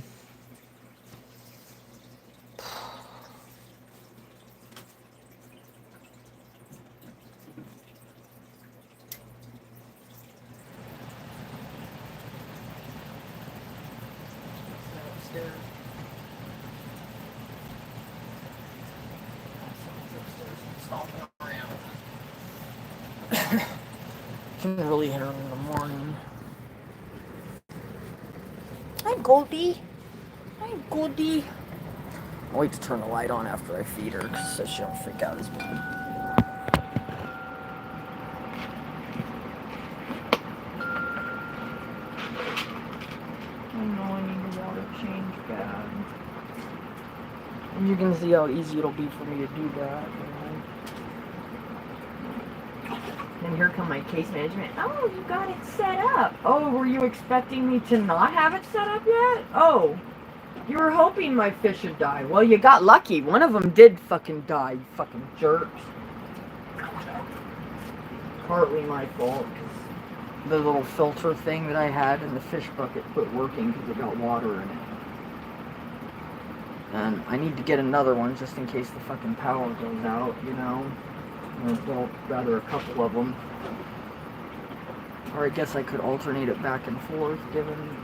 Upstairs. Stomping around. Can really hear her in the morning. Hi, Goldie. Hi, Goldie. I'll wait to turn the light on after I feed her so she don't freak out as bad. I know I need a water change bad. And you can see how easy it'll be for me to do that. And here come my case management. Oh, you got it set up. Oh, were you expecting me to not have it set up yet? Oh, you were hoping my fish would die. Well, you got lucky. One of them did fucking die, you fucking jerks. Partly my fault, because the little filter thing that I had in the fish bucket quit working because it got water in it. And I need to get another one just in case the fucking power goes out, you know? Well, rather a couple of them. Or I guess I could alternate it back and forth, given...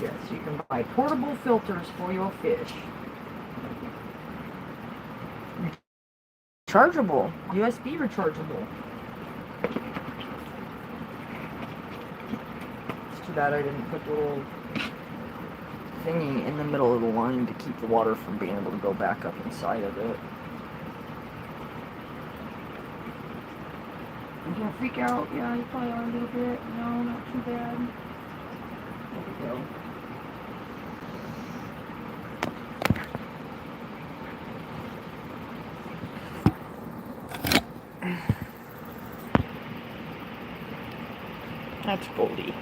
Yes, you can buy portable filters for your fish. Rechargeable. USB rechargeable. It's too bad I didn't put the little thingy in the middle of the line to keep the water from being able to go back up inside of it. You gonna freak out? Yeah, you probably are a little bit. No, not too bad. There we go. That's Goldie.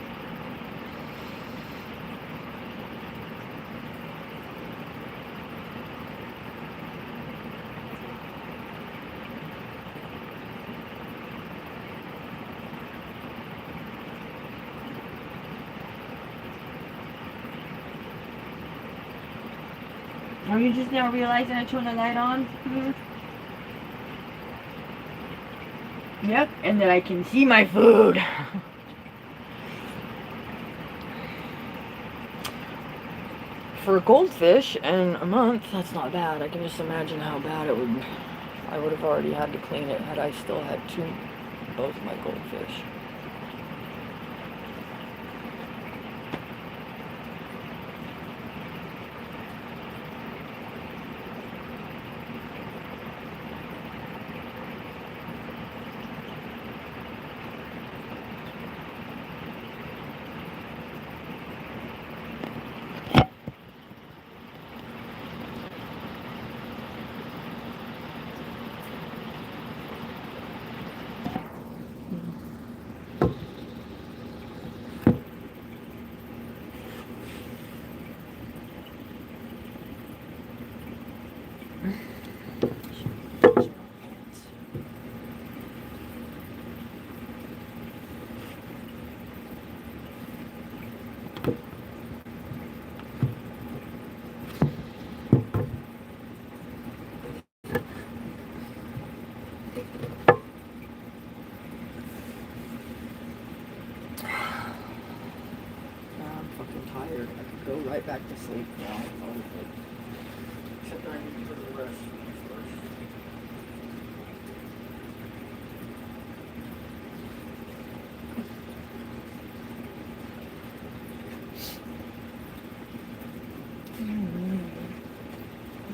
Are you just now realizing I turned the light on? Mm-hmm. Yep, and then I can see my food. For a goldfish in a month, that's not bad. I can just imagine how bad it would. I would have already had to clean it had I still had both my goldfish. Tired. I could go right back to sleep now. Except I need to go to the restroom first.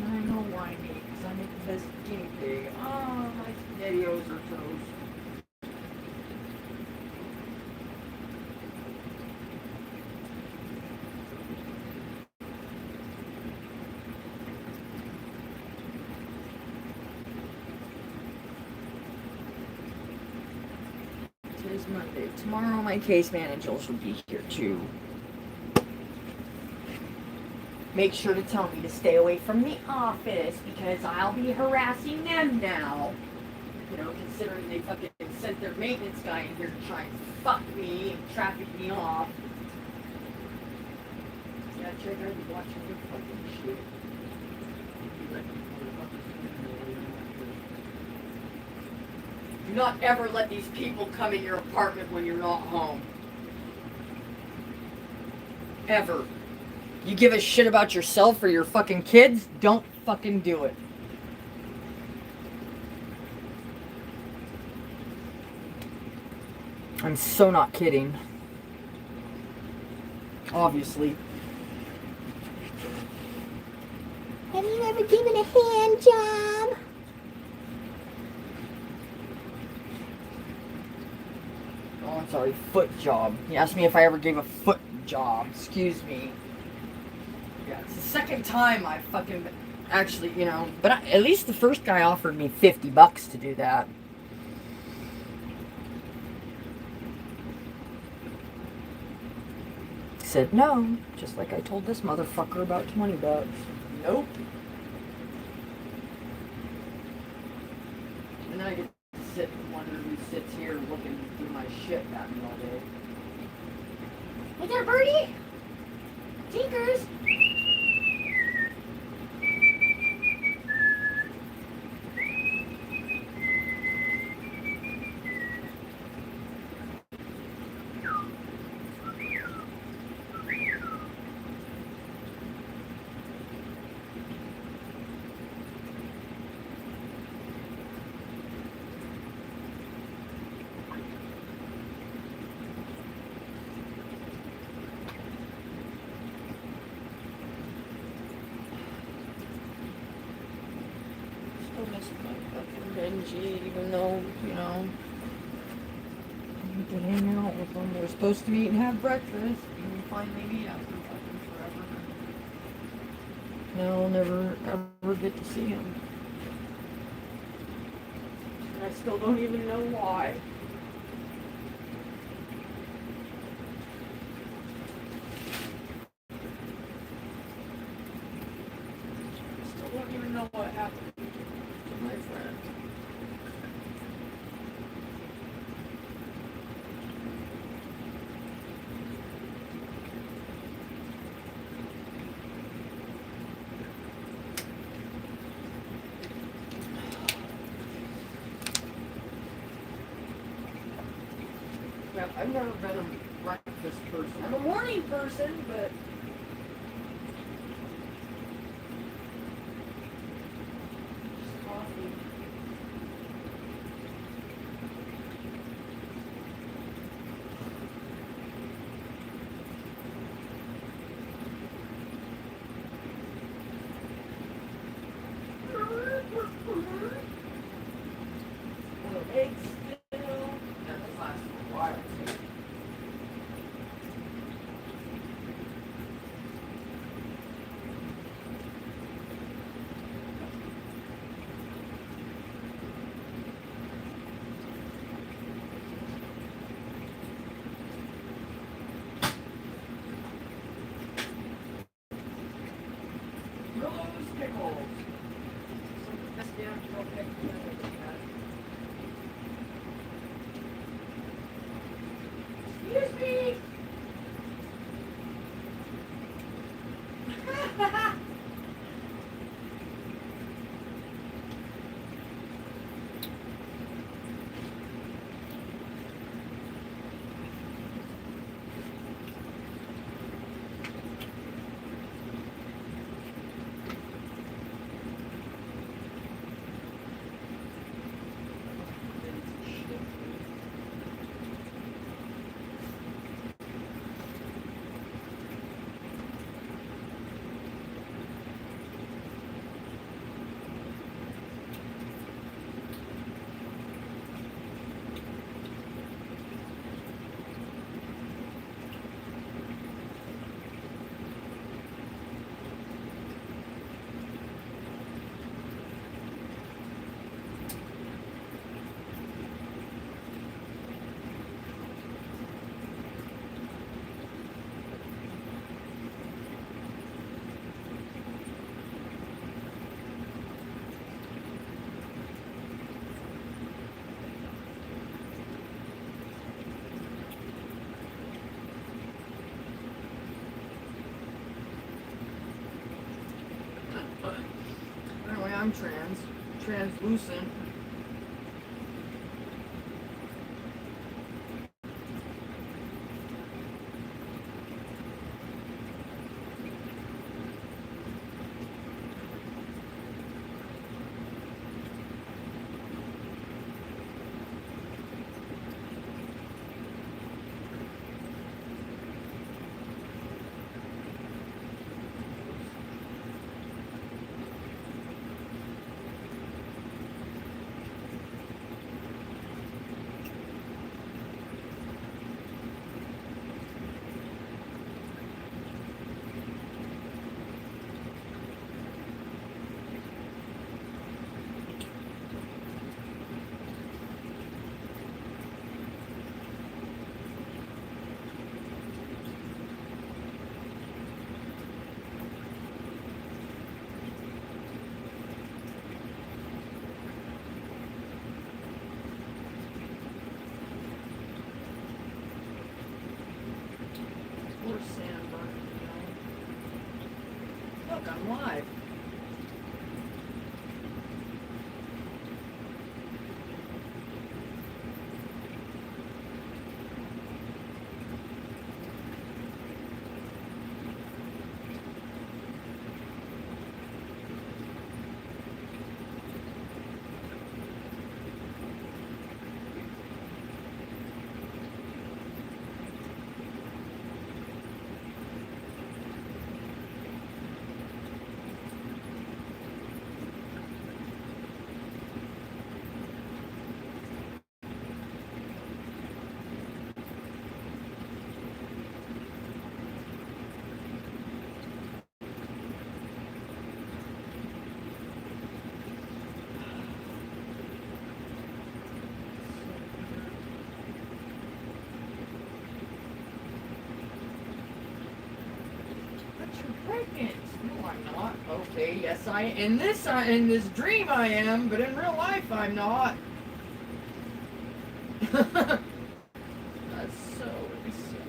I know why me, because I make the best guinea pig. Oh, my videos are toast. Today's Monday. Tomorrow my case managers will be here too. Make sure to tell me to stay away from the office because I'll be harassing them now. You know, considering they fucking sent their maintenance guy in here to try and fuck me and traffic me off. Yeah, check out and watching your fucking shit. Do not ever let these people come in your apartment when you're not home. Ever. You give a shit about yourself or your fucking kids? Don't fucking do it. I'm so not kidding. Obviously. Have you ever given a hand job? Oh, I'm sorry, foot job. He asked me if I ever gave a foot job. Excuse me. Yeah, it's the second time I fucking actually, you know. But at least the first guy offered me $50 to do that. Said no, just like I told this motherfucker about $20. Nope. And then I get to sit and wonder who sits here looking through my shit at me all day. Hey there, Birdie. Tinkers. Still miss my fucking Benji, even though, you know, we could hang out with them. We're supposed to meet and have breakfast. And we finally meet after fucking forever. No, I'll never ever get to see him. And I still don't even know why. Still don't even know what happened to my friend. Yeah, I've never been a breakfast person. I'm a morning person, but just coffee. Eggs still. That will last for a while too. Rose pickles. Some of the best damn dill pickles I've ever had. Excuse me. I'm translucent. Look, I'm live. Pregnant. No, I'm not. Okay, yes, in this dream I am, but in real life I'm not. That's so insane.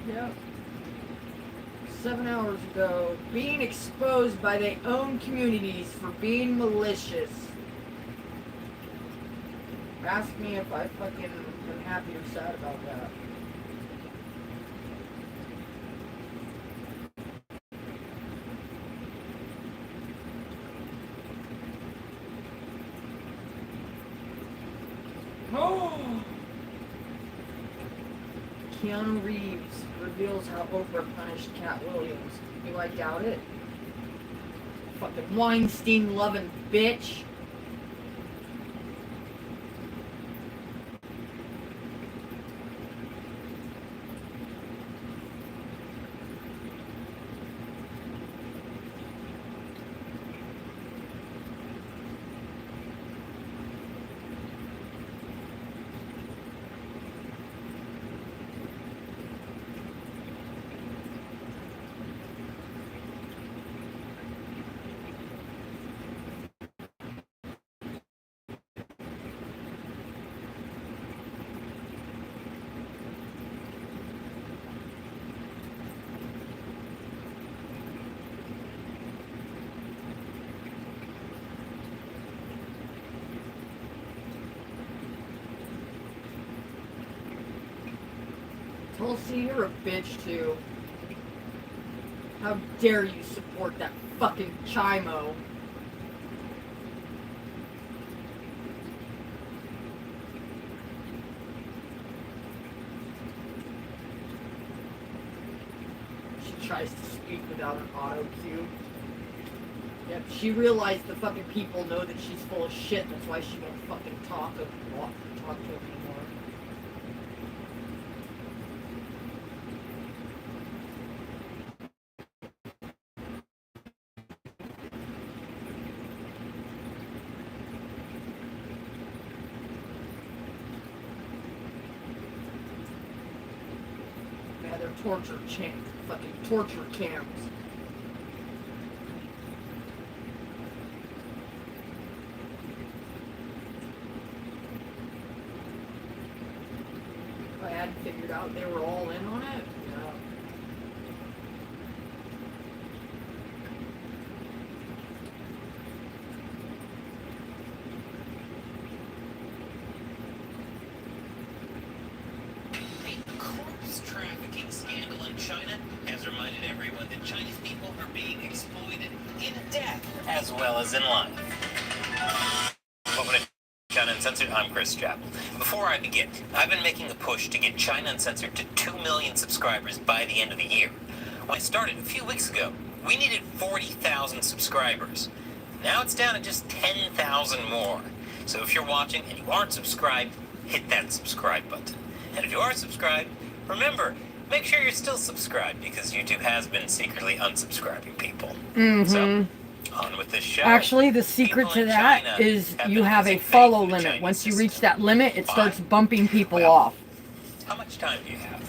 Yep. 7 hours ago, being exposed by their own communities for being malicious. Ask me if I fucking am happy or sad about that. Oh! Keanu Reeves reveals how Oprah punished Cat Williams. Do I doubt it? Fucking Weinstein loving bitch. Tulsi, you're a bitch too. How dare you support that fucking Chimo? She tries to speak without an auto cue. Yep, she realized the fucking people know that she's full of shit. That's why she won't fucking talk to him anymore. Yeah, they're fucking torture camps. I hadn't figured out they were all in on it. No. The corpse trafficking scandal in China has reminded everyone that Chinese people are being exploited in death as well as in life. Welcome to China Uncensored. I'm Chris Chappell. Before I begin, I've been making a push to get China Uncensored to 2 million subscribers by the end of the year. When I started a few weeks ago, we needed 40,000 subscribers. Now it's down to just 10,000 more. So if you're watching and you aren't subscribed, hit that subscribe button. And if you are subscribed, remember, make sure you're still subscribed because YouTube has been secretly unsubscribing people. So, on with this show. Actually, the secret to that is you have a follow limit. Once you reach that limit, it starts bumping people off. How much time do you have?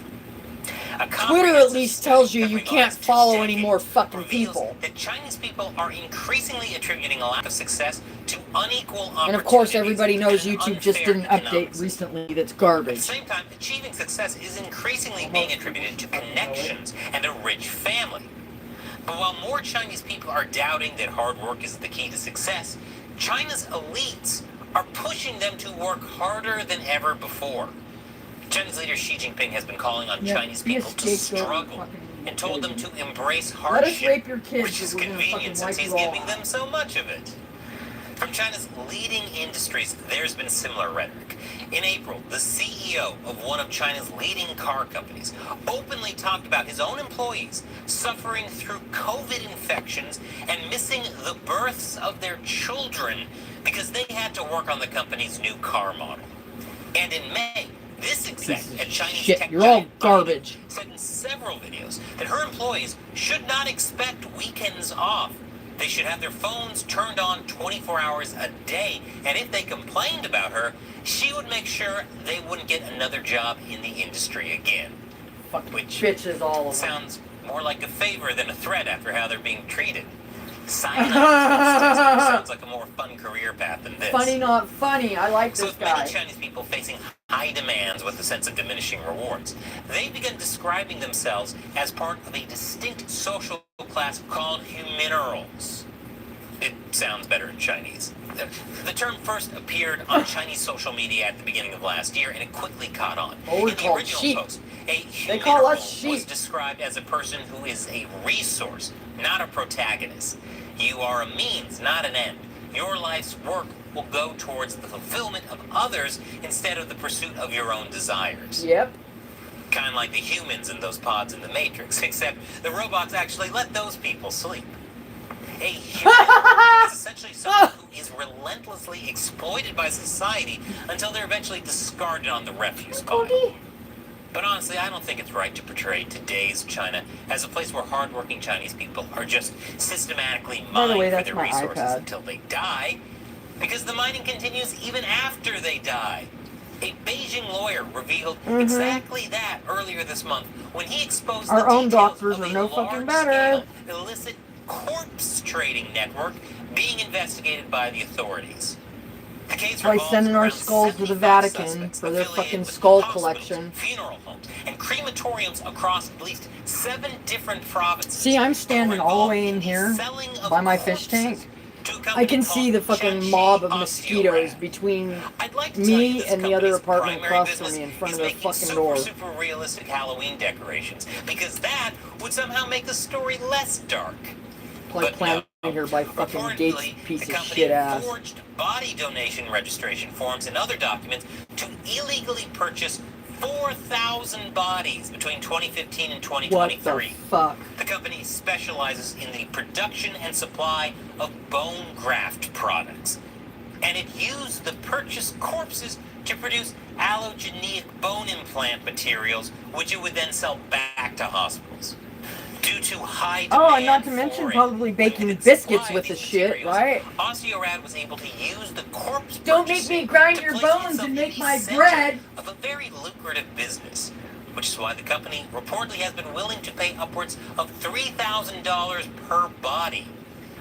Twitter at least tells you can't follow any more fucking people. That Chinese people are increasingly attributing a lack of success to unequal opportunities. And of course, everybody knows YouTube just did an update recently that's garbage. At the same time, achieving success is increasingly being attributed to connections and a rich family. But while more Chinese people are doubting that hard work is the key to success, China's elites are pushing them to work harder than ever before. China's leader Xi Jinping has been calling on Chinese people to struggle and told them to embrace hardship, which is convenient since he's giving them so much of it. From China's leading industries, there's been similar rhetoric. In April, the CEO of one of China's leading car companies openly talked about his own employees suffering through COVID infections and missing the births of their children because they had to work on the company's new car model. And in May, this exec at Chinese tech you're all garbage. said in several videos that her employees should not expect weekends off. They should have their phones turned on 24 hours a day, and if they complained about her, she would make sure they wouldn't get another job in the industry again. Which bitches all of them. Sounds more like a favor than a threat after how they're being treated. Signing up sounds like a more fun career path than this. Funny, not funny. I like So this with guy. many Chinese people facing high demands with a sense of diminishing rewards, they began describing themselves as part of a distinct social class called huminerals. It sounds better in Chinese. The term first appeared on Chinese social media at the beginning of last year, and it quickly caught on. Oh, we're In the called original sheep. post, a They call us humineral was sheep. described as a person who is a resource, not a protagonist. You are a means, not an end. Your life's work will go towards the fulfillment of others instead of the pursuit of your own desires. Yep. Kind of like the humans in those pods in the Matrix, except the robots actually let those people sleep. A human is essentially someone who is relentlessly exploited by society until they're eventually discarded on the refuse pile. But honestly, I don't think it's right to portray today's China as a place where hardworking Chinese people are just systematically By the way, mined for that's their my resources iPad. until they die, because the mining continues even after they die. A Beijing lawyer revealed exactly that earlier this month when he exposed Our the own details doctors of are a no fucking better. large-scale illicit corpse trading network being investigated by the authorities. The case By revolves sending our around skulls to the 75 Vatican suspects for their affiliated fucking with skull hospitals, collection. funeral homes, and crematoriums across at least 7 different provinces. See, I'm standing who were all the way in involved here the selling of by my fish corpses tank. to a I company can see called the fucking Changxi mob of mosquitoes Osteorad. between I'd like to tell you me this and the other company's apartment primary across from business me in front is of their making fucking door. super realistic Halloween decorations, because that would somehow make the story less dark. Like But planted no. here by fucking Gates Reportedly, piece the of company shit ass. forged body donation registration forms and other documents to illegally purchase 4,000 bodies between 2015 and What the 2023. fuck? The company specializes in the production and supply of bone graft products, and it used the purchased corpses to produce allogenic bone implant materials, which it would then sell back to hospitals. Due to high demand Oh, and not to mention probably baking biscuits with the shit, right? OsteoRad was able to use the corpse Don't make me grind your bones and make my bread. Of a very lucrative business, which is why the company reportedly has been willing to pay upwards of $3,000 per body.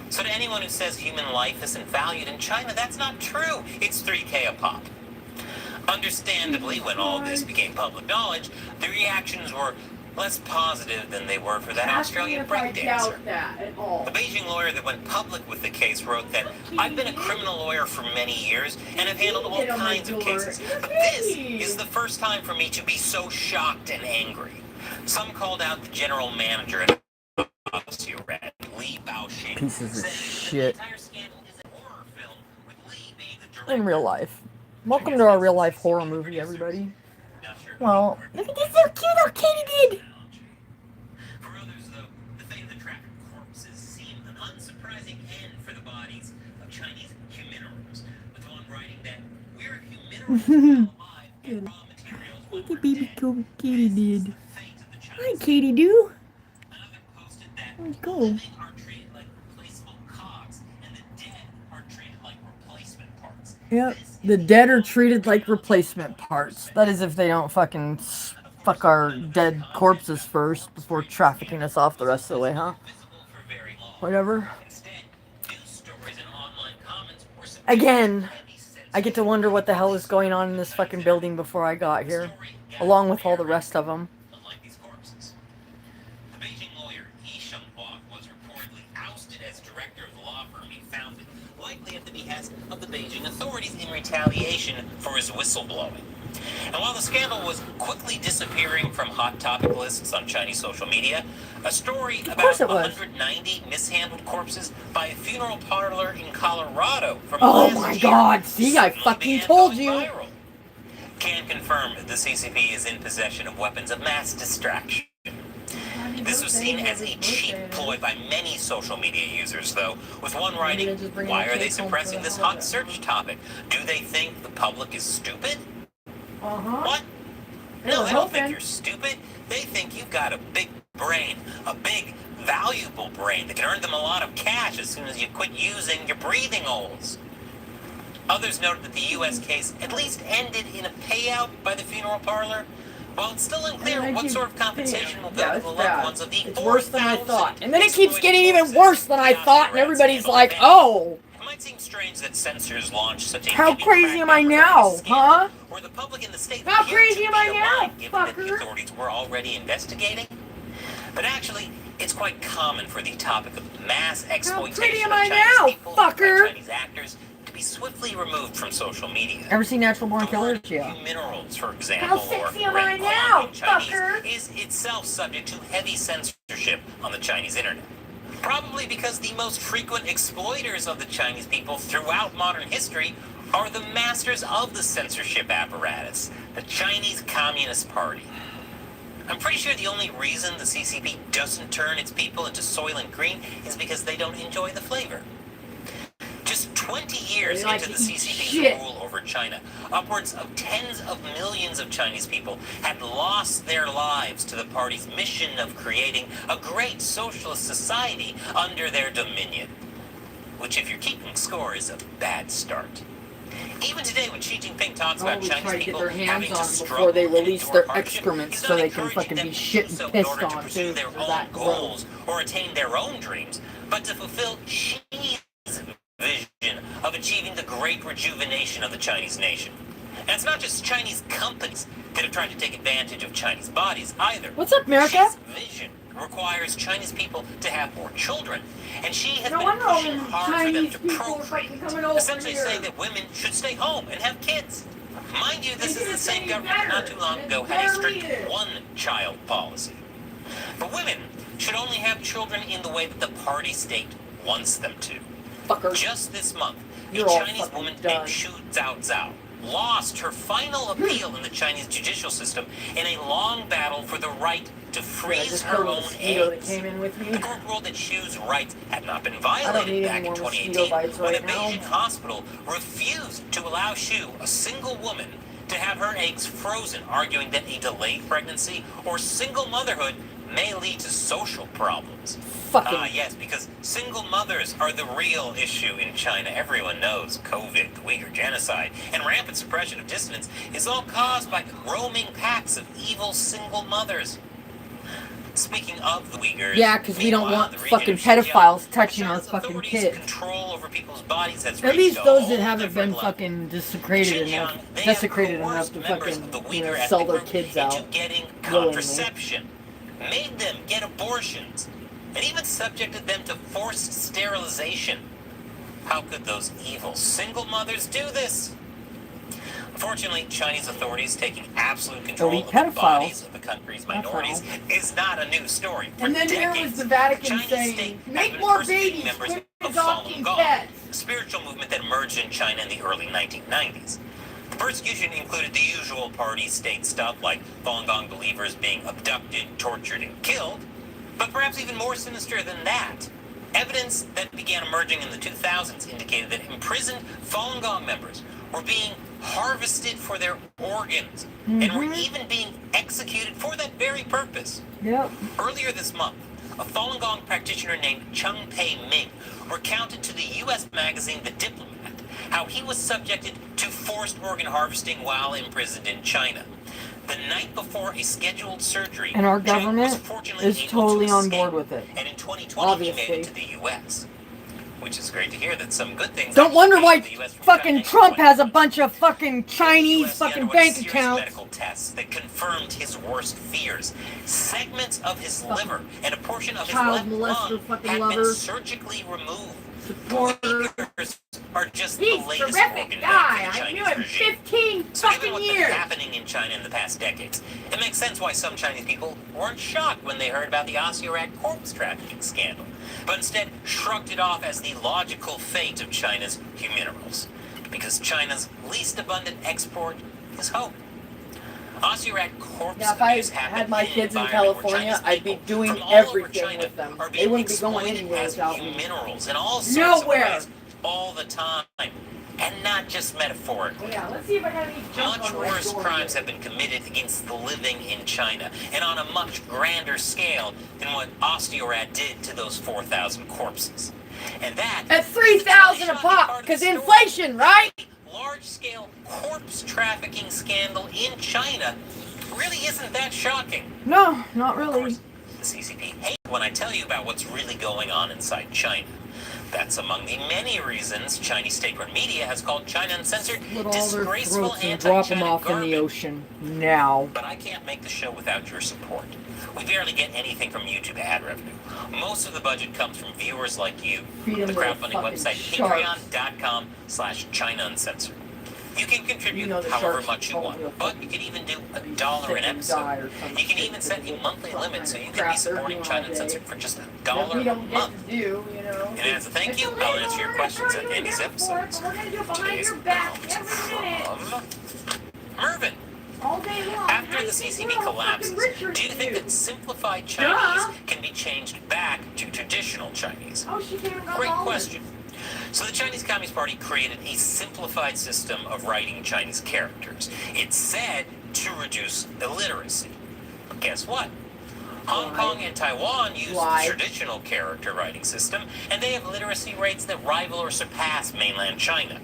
So to anyone who says human life isn't valued in China, that's not true. It's $3K a pop. Understandably, when all this became public knowledge, the reactions were less positive than they were for that Australian breakdancer. The Beijing lawyer that went public with the case wrote that, "I've been a criminal lawyer for many years and have handled all kinds of cases, but this is the first time for me to be so shocked and angry." Some called out the general manager at OsteoRad, Li Baoxing. Pieces of shit. In real life. Welcome to our real life horror movie, everybody. Well, look at this, so cute how Katie did. For others, though, the fate of the trafficked corpses seemed an unsurprising end for the bodies of Chinese humanities, with one writing that we're humanities alive and raw materials when we're Baby dead. Katie did. Fate of the Hi, Chinese. Katie do. Another posted that Let's the go. living are treated like replaceable cogs, and the dead are treated like replacement parts. Yep. The dead are treated like replacement parts. That is if they don't fucking fuck our dead corpses first before trafficking us off the rest of the way, huh? Whatever. Again, I get to wonder what the hell is going on in this fucking building before I got here, along with all the rest of them. Unlike these corpses. The Beijing lawyer Yi Shenghuang was reportedly ousted as director of the law firm he founded, likely at the behest of the Beijing authorities in retaliation for his whistleblowing. And while the scandal was quickly disappearing from hot topic lists on Chinese social media, a story about 190 mishandled corpses by a funeral parlor in Colorado from last Oh my year god, see, I fucking told you. viral. Can confirm the CCP is in possession of weapons of mass distraction. This was seen as a cheap ploy by many social media users, though, with one writing, "Why are they suppressing this hot search topic? Do they think the public is stupid?" What? No, I don't think you're stupid. They think you've got a big brain, a big, valuable brain that can earn them a lot of cash as soon as you quit using your breathing holes. Others noted that the U.S. case at least ended in a payout by the funeral parlor. While it's still unclear what sort of compensation will go to the loved ones of the 4,000 worse than I thought. And then it keeps getting even worse than I thought, and everybody's like, oh. It might seem strange that censors launch such a How crazy am I now, huh? Or the public in the state How appeared crazy to am be I aligned, now, given that the fucker? authorities were already investigating. But actually, it's quite common for the topic of mass exploitation am of I Chinese now, people by fucker? Chinese actors to be swiftly removed from social media. Ever seen Natural Born The Killers? word Yeah. new minerals, for example, How sexy or am I red now, quang in Chinese, fucker? is itself subject to heavy censorship on the Chinese internet. Probably because the most frequent exploiters of the Chinese people throughout modern history are the masters of the censorship apparatus, the Chinese Communist Party. I'm pretty sure the only reason the CCP doesn't turn its people into Soylent Green is because they don't enjoy the flavor. Just 20 years They like into the to eat CCP's shit. rule over China, upwards of tens of millions of Chinese people had lost their lives to the party's mission of creating a great socialist society under their dominion. Which, if you're keeping score, is a bad start. Even today, when Xi Jinping talks about Always Chinese try to get people their hands having on to before struggle they and release endure their hardship, excrements he's so not they can encouraging fucking them be to shit do so and in pissed order to on, pursue too, their for own that goals or attain their own dreams, but to fulfill Xi's vision of achieving the great rejuvenation of the Chinese nation. And it's not just Chinese companies that have tried to take advantage of Chinese bodies either. What's up, America? Xi's vision requires Chinese people to have more children, and she has No been wonder all pushing them hard for them Chinese to people are procreate, fucking coming over essentially here. saying that women should stay home and have kids. Mind you, this They is the did same it government that not better. too long It's ago had a better strict needed. one-child policy. But women should only have children in the way that the party state wants them to. Fucker. Just this month, You're a all Chinese fucking woman done. named Xu Zhao Zhao lost her final appeal in the Chinese judicial system in a long battle for the right to freeze her own eggs. The court ruled that Xu's rights had not been violated back in 2018 when a Beijing hospital refused to allow Xu, a single woman, to have her eggs frozen, arguing that a delayed pregnancy or single motherhood may lead to social problems. Yes, because single mothers are the real issue in China. Everyone knows COVID, the Uyghur genocide, and rampant suppression of dissidents is all caused by roaming packs of evil single mothers. Speaking of the Uyghurs, yeah, because we don't want fucking pedophiles touching our fucking kids. Control over people's bodies has at least those that haven't been fucking desecrated enough to fucking, you know, sell their kids out. Getting contraception, made them get abortions, and even subjected them to forced sterilization. How could those evil single mothers do this? Unfortunately, Chinese authorities taking absolute control of the bodies of the country's minorities is not a new story. And then here was the Vatican saying, make more babies, quit adopting pets. A spiritual movement that emerged in China in the early 1990s. The persecution included the usual party-state stuff like Falun Gong believers being abducted, tortured, and killed. But perhaps even more sinister than that, evidence that began emerging in the 2000s indicated that imprisoned Falun Gong members were being harvested for their organs and were even being executed for that very purpose. Yep. Earlier this month, a Falun Gong practitioner named Chung Pei Ming recounted to the U.S. magazine The Diplomat how he was subjected to forced organ harvesting while imprisoned in China. The night before a scheduled surgery, and our government is totally on board with it. And in 2020, he made it to the U.S. Which is great to hear that some good things. Don't wonder why fucking Trump has a bunch of fucking Chinese fucking bank accounts. Medical tests that confirmed his worst fears. Segments of his liver and a portion of his left lung had been surgically removed. Uyghurs are just the latest organ bank in the Chinese regime. 15 So given fucking what's years. been happening in China in the past decades, it makes sense why some Chinese people weren't shocked when they heard about the Osteorat corpse trafficking scandal, but instead shrugged it off as the logical fate of China's minerals, because China's least abundant export is hope. Osteorat corpse abuse happened had my kids in an environment California, where Chinese I'd be people doing from all over everything China with them. are They being wouldn't be going exploited anywhere as without me. minerals in all sorts Nowhere. of ways, all the time, and not just metaphorically. Yeah, let's see if I got any junk Much on my worse door crimes here. have been committed against the living in China, and on a much grander scale than what Osteorat did to those 4,000 corpses. And that At 3,000 a pop, because inflation, right? Large-scale corpse trafficking scandal in China really isn't that shocking. No, not Of really. course, the CCP hates when I tell you about what's really going on inside China. That's among the many reasons Chinese state-run media has called China Uncensored Slit all their disgraceful throats and drop them anti-China off in the garbage. ocean now. But I can't make the show without your support. We barely get anything from YouTube ad revenue. Most of the budget comes from viewers like you. Feed 'em The little crowdfunding fucking website, sharks. patreon.com/China Uncensored. You can contribute You know the however sharks much you probably want, will but you can even do $1 sit an and die or episode. some You can shit even set a because of monthly what limit so kind you of can be crap they're supporting doing China all day Uncensored for just that $1 we a don't get month. to do, you know. And as a thank It's you, illegal. I'll answer your We're questions gonna at throw you Andy's in jail for it, episodes. but we're gonna do it behind Today's your back comes every minute, from Mervin. all day long. After How the do you think CCP we're all collapses, fucking Richard do you think do? that simplified Chinese can be changed back to traditional Chinese? Oh, she came and got Great all question. So the Chinese Communist Party created a simplified system of writing Chinese characters. It's said to reduce illiteracy. But guess what? Hong Kong and Taiwan use the traditional character writing system, and they have literacy rates that rival or surpass mainland China.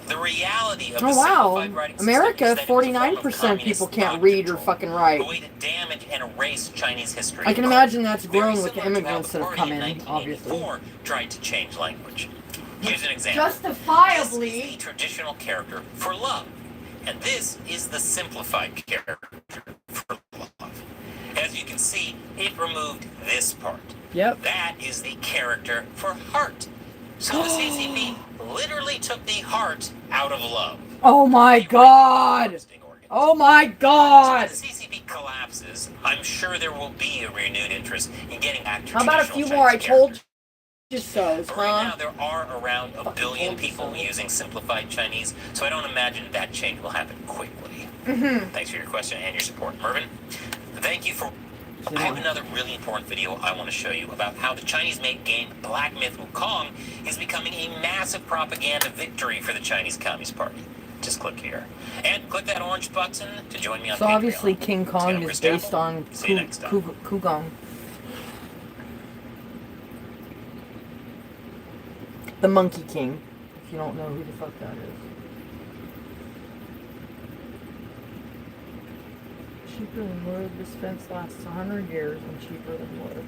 The reality of the simplified writing system America, is that it's a form of 49% people communist can't thought read or control, fucking write. a way to damage and erase Chinese history. I can and imagine culture. that's grown Very with the similar to how immigrants the that have party come in in, obviously. 1984 tried to change language. Here's an example. Justifiably. This is the traditional character for love, and this is the simplified character for love. As you can see, it removed this part. Yep. That is the character for heart. So the CCP literally took the heart out of love. Oh my god! Oh my god! So if the CCP collapses, I'm sure there will be a renewed interest in getting back to How about a traditional few more? I Chinese told characters. So's, Right now, huh? there are around a billion told you people so. using simplified Chinese, so I don't imagine that change will happen quickly. Thanks for your question and your support, Mervin. Thank you for... I have another really important video I want to show you about how the Chinese-made game Black Myth Wukong is becoming a massive propaganda victory for the Chinese Communist Party. Just click here. And click that orange button to join me on So Patreon. obviously King It's been Kong a is Chris based Temple. on See you next time. Kugong. The Monkey King, if you don't know who the fuck that is. Cheaper than wood. This fence lasts 100 years and cheaper than wood.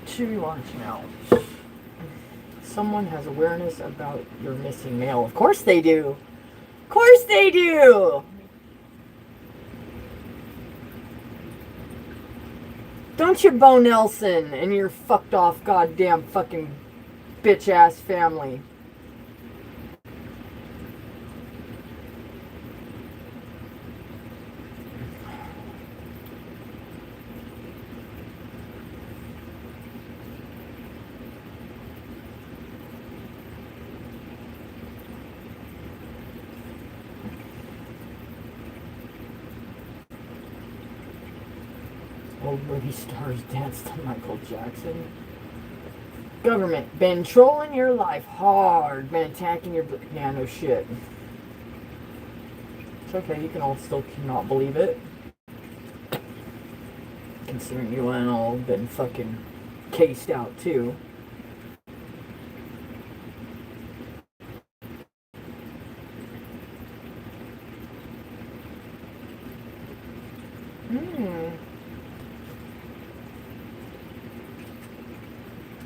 Should be watching out. Someone has awareness about your missing mail. Of course they do. Of course they do. Don't you, Bo Nelson, and your fucked off goddamn fucking bitch ass family. Old movie stars dance to Michael Jackson. Government been trolling your life hard, been attacking your... Yeah, no shit. It's okay, you can all still not believe it. Considering you and all been fucking cased out too.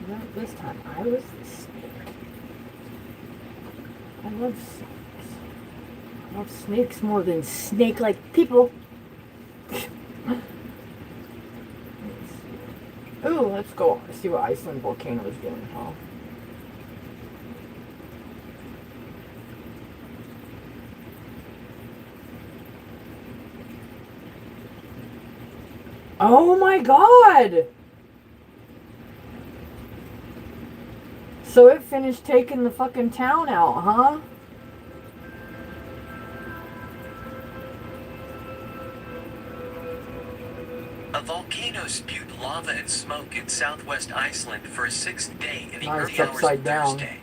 Not this time. I was the snake. I love snakes. I love snakes more than snake-like people. Ooh, let's go see what Iceland volcano is doing, huh? Oh my god! So it finished taking the fucking town out, huh? A volcano spewed lava and smoke in southwest Iceland for a sixth day in the Nice, early hours upside of down. Thursday,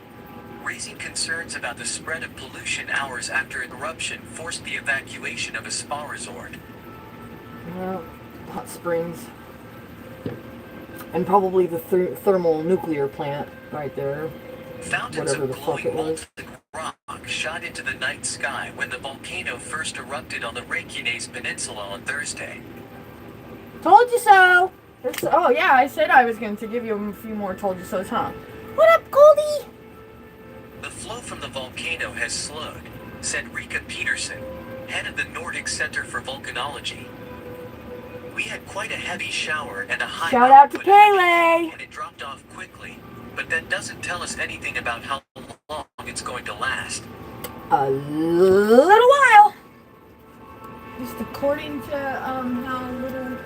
raising concerns about the spread of pollution hours after an eruption forced the evacuation of a spa resort. Yeah, hot springs. And probably the thermal nuclear plant right there. Fountains Whatever of the fuck glowing it was. molten rock shot into the night sky when the volcano first erupted on the Reykjanes Peninsula on Thursday. Told you so! Oh yeah, I said I was going to give you a few more told you so's, huh? What up, Goldie? The flow from the volcano has slowed, said Rika Peterson, head of the Nordic Center for Volcanology. We had quite a heavy shower and a high Shout out to output in the beginning, Pele! and it dropped off quickly, but that doesn't tell us anything about how long it's going to last. A little while. Just according to how little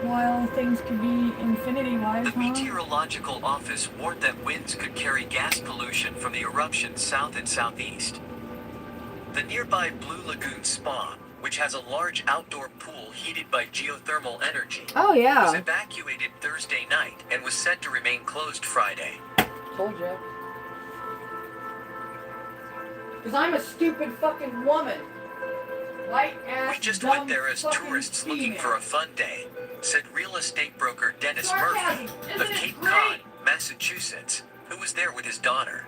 while things could be infinity-wise, The huh? Meteorological Office warned that winds could carry gas pollution from the eruption south and southeast. The nearby Blue Lagoon Spa, which has a large outdoor pool heated by geothermal energy, Oh was yeah. evacuated Thursday night and was set to remain closed Friday. Told you. Because I'm a stupid fucking woman. White ass, We just dumb went there as fucking tourists looking female. for a fun day, said real estate broker Dennis Sarcasm. Murphy Isn't of it Cape great? Cod, Massachusetts, who was there with his daughter.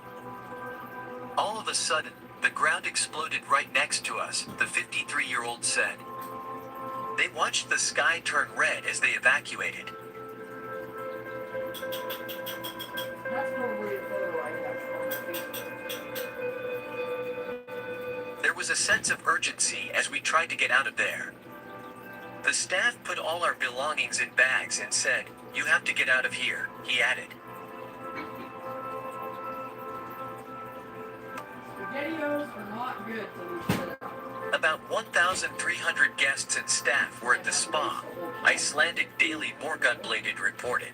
All of a sudden, the ground exploded right next to us, the 53-year-old said. They watched the sky turn red as they evacuated. That's probably a photo I got from Facebook. There was a sense of urgency as we tried to get out of there. The staff put all our belongings in bags and said, "You have to get out of here," he added. SpaghettiOs are not good till we shut out. About 1,300 guests and staff were at the spa, Icelandic Daily Morgunbladet reported.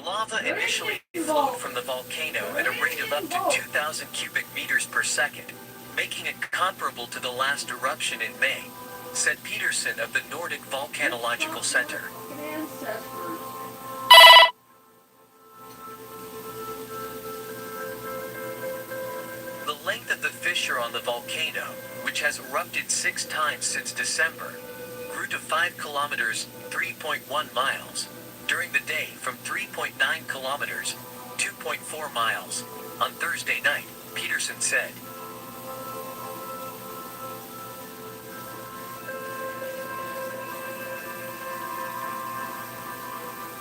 Lava initially flowed from the volcano at a rate of up to 2,000 cubic meters per second, making it comparable to the last eruption in May, said Peterson of the Nordic Volcanological Center. The length of the fissure on the volcano, which has erupted 6 times since December, grew to 5 kilometers, 3.1 miles, during the day from 3.9 kilometers, 2.4 miles, on Thursday night, Peterson said.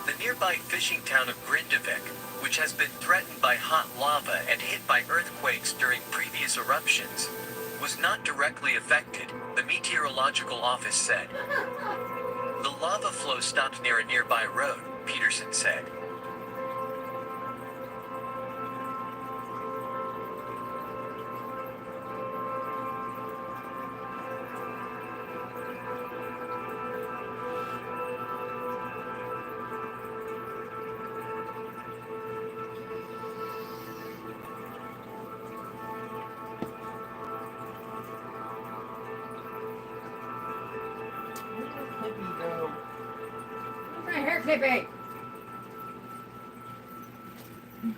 The nearby fishing town of Grindavik, which has been threatened by hot lava and hit by earthquakes during previous eruptions, was not directly affected, the meteorological office said. The lava flow stopped near a nearby road, Peterson said. My hair clipping. Oh,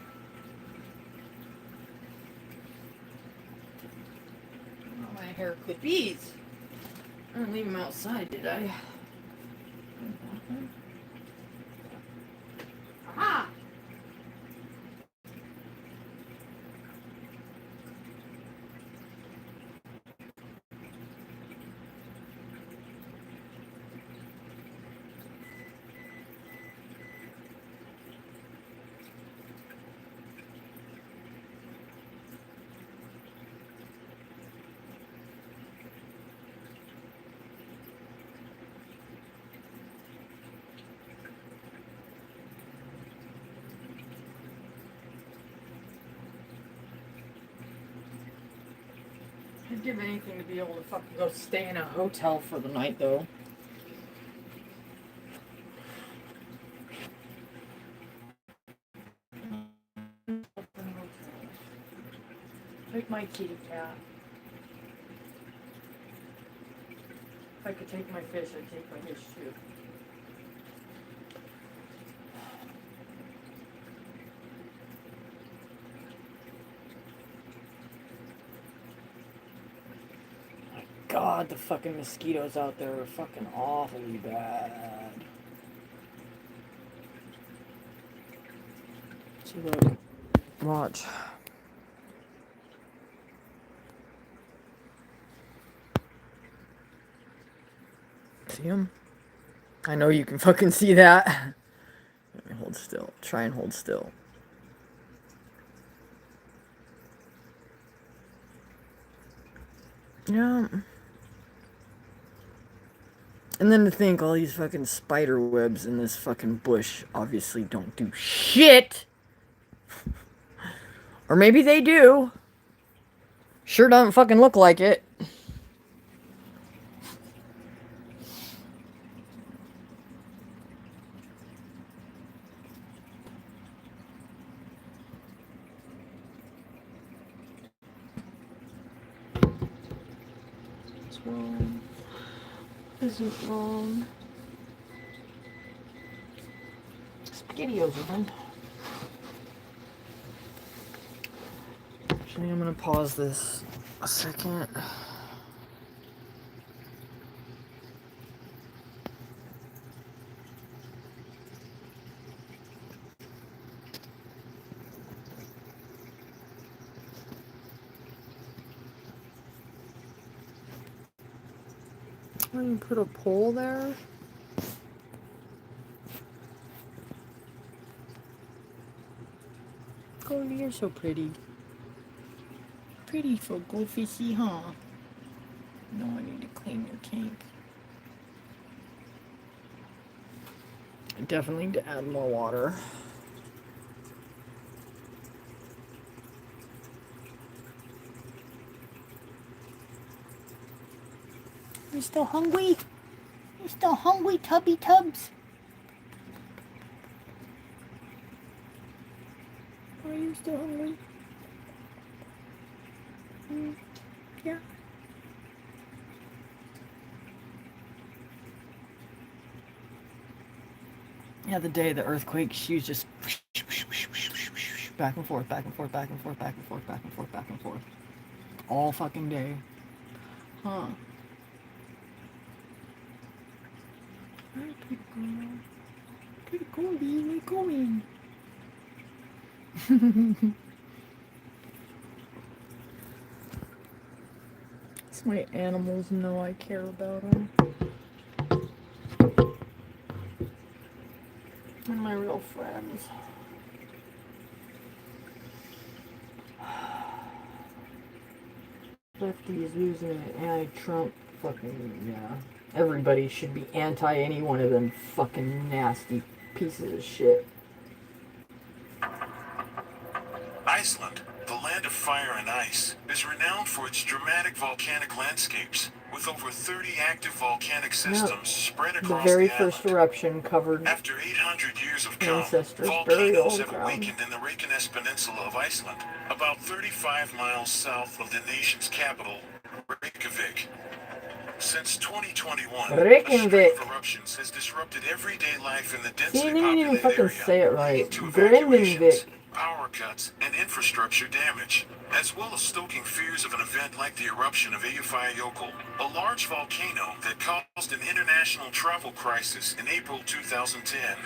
my hair clippies. I didn't leave them outside, did I? Aha! I'd give anything to be able to fucking go stay in a hotel for the night, though. Take my kitty cat. If I could take my fish, I'd take my fish too. God, the fucking mosquitoes out there are fucking awfully bad. See, look. Watch. See him? I know you can fucking see that. Let me hold still. Try and hold still. Yeah. And then to think all these fucking spider webs in this fucking bush obviously don't do shit. Or maybe they do. Sure doesn't fucking look like it. What's wrong? Isn't wrong. SpaghettiOs even. Actually, I'm gonna pause this a second. I can put a pole there. Goldie, you're so pretty. Pretty for goldfishy, huh? No, I need to clean your tank. I definitely need to add more water. still hungry? You still hungry, Tubby Tubs? Are you still hungry? Yeah. Yeah, the day of the earthquake, she was just back and forth, back and forth, back and forth, back and forth, back and forth, back and forth. All fucking day. Huh. Hi, pretty girl. Pretty girl, where you going? It's my animals know I care about them. And my real friends. Lefty is using an anti-Trump fucking, yeah. Everybody should be anti any one of them fucking nasty pieces of shit. Iceland, the land of fire and ice, is renowned for its dramatic volcanic landscapes, with over 30 active volcanic systems spread The across very the first island. eruption covered After 800 years of calm, ancestors' volcanoes burial have ground. awakened in the Reykjanes Peninsula of Iceland, about 35 miles south of the nation's capital, Reykjavik. Since 2021, a string Reykjavik. of eruptions has disrupted everyday life in the See, densely they didn't even populated fucking area, say it right. leading to evacuations, Grindenvik. power cuts, and infrastructure damage, as well as stoking fears of an event like the eruption of Eyjafjallajökull, a large volcano that caused an international travel crisis in April 2010.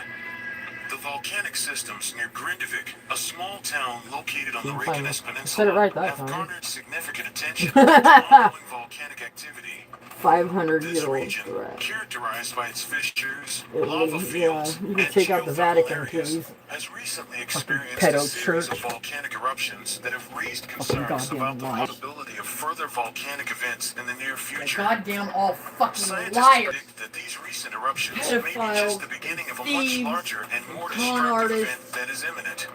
The volcanic systems near Grindavik, a small town located on the Didn't find Reykjanes it. I Peninsula, said it right that have time. garnered significant attention due to ongoing volcanic activity. 500-year-old This region, threat. characterized by its fissures, It lava was, fields, you and can take out the geothermal Vatican, areas, please. has recently experienced pedo a series church. of volcanic eruptions that have raised Fucking concerns goddamn about the lies. possibility of further volcanic events in the near future. Goddamn all fucking Scientists liars. predict that these recent eruptions may be Pedophiles, just the beginning of a much thieves, larger and more con destructive artists. event that is imminent.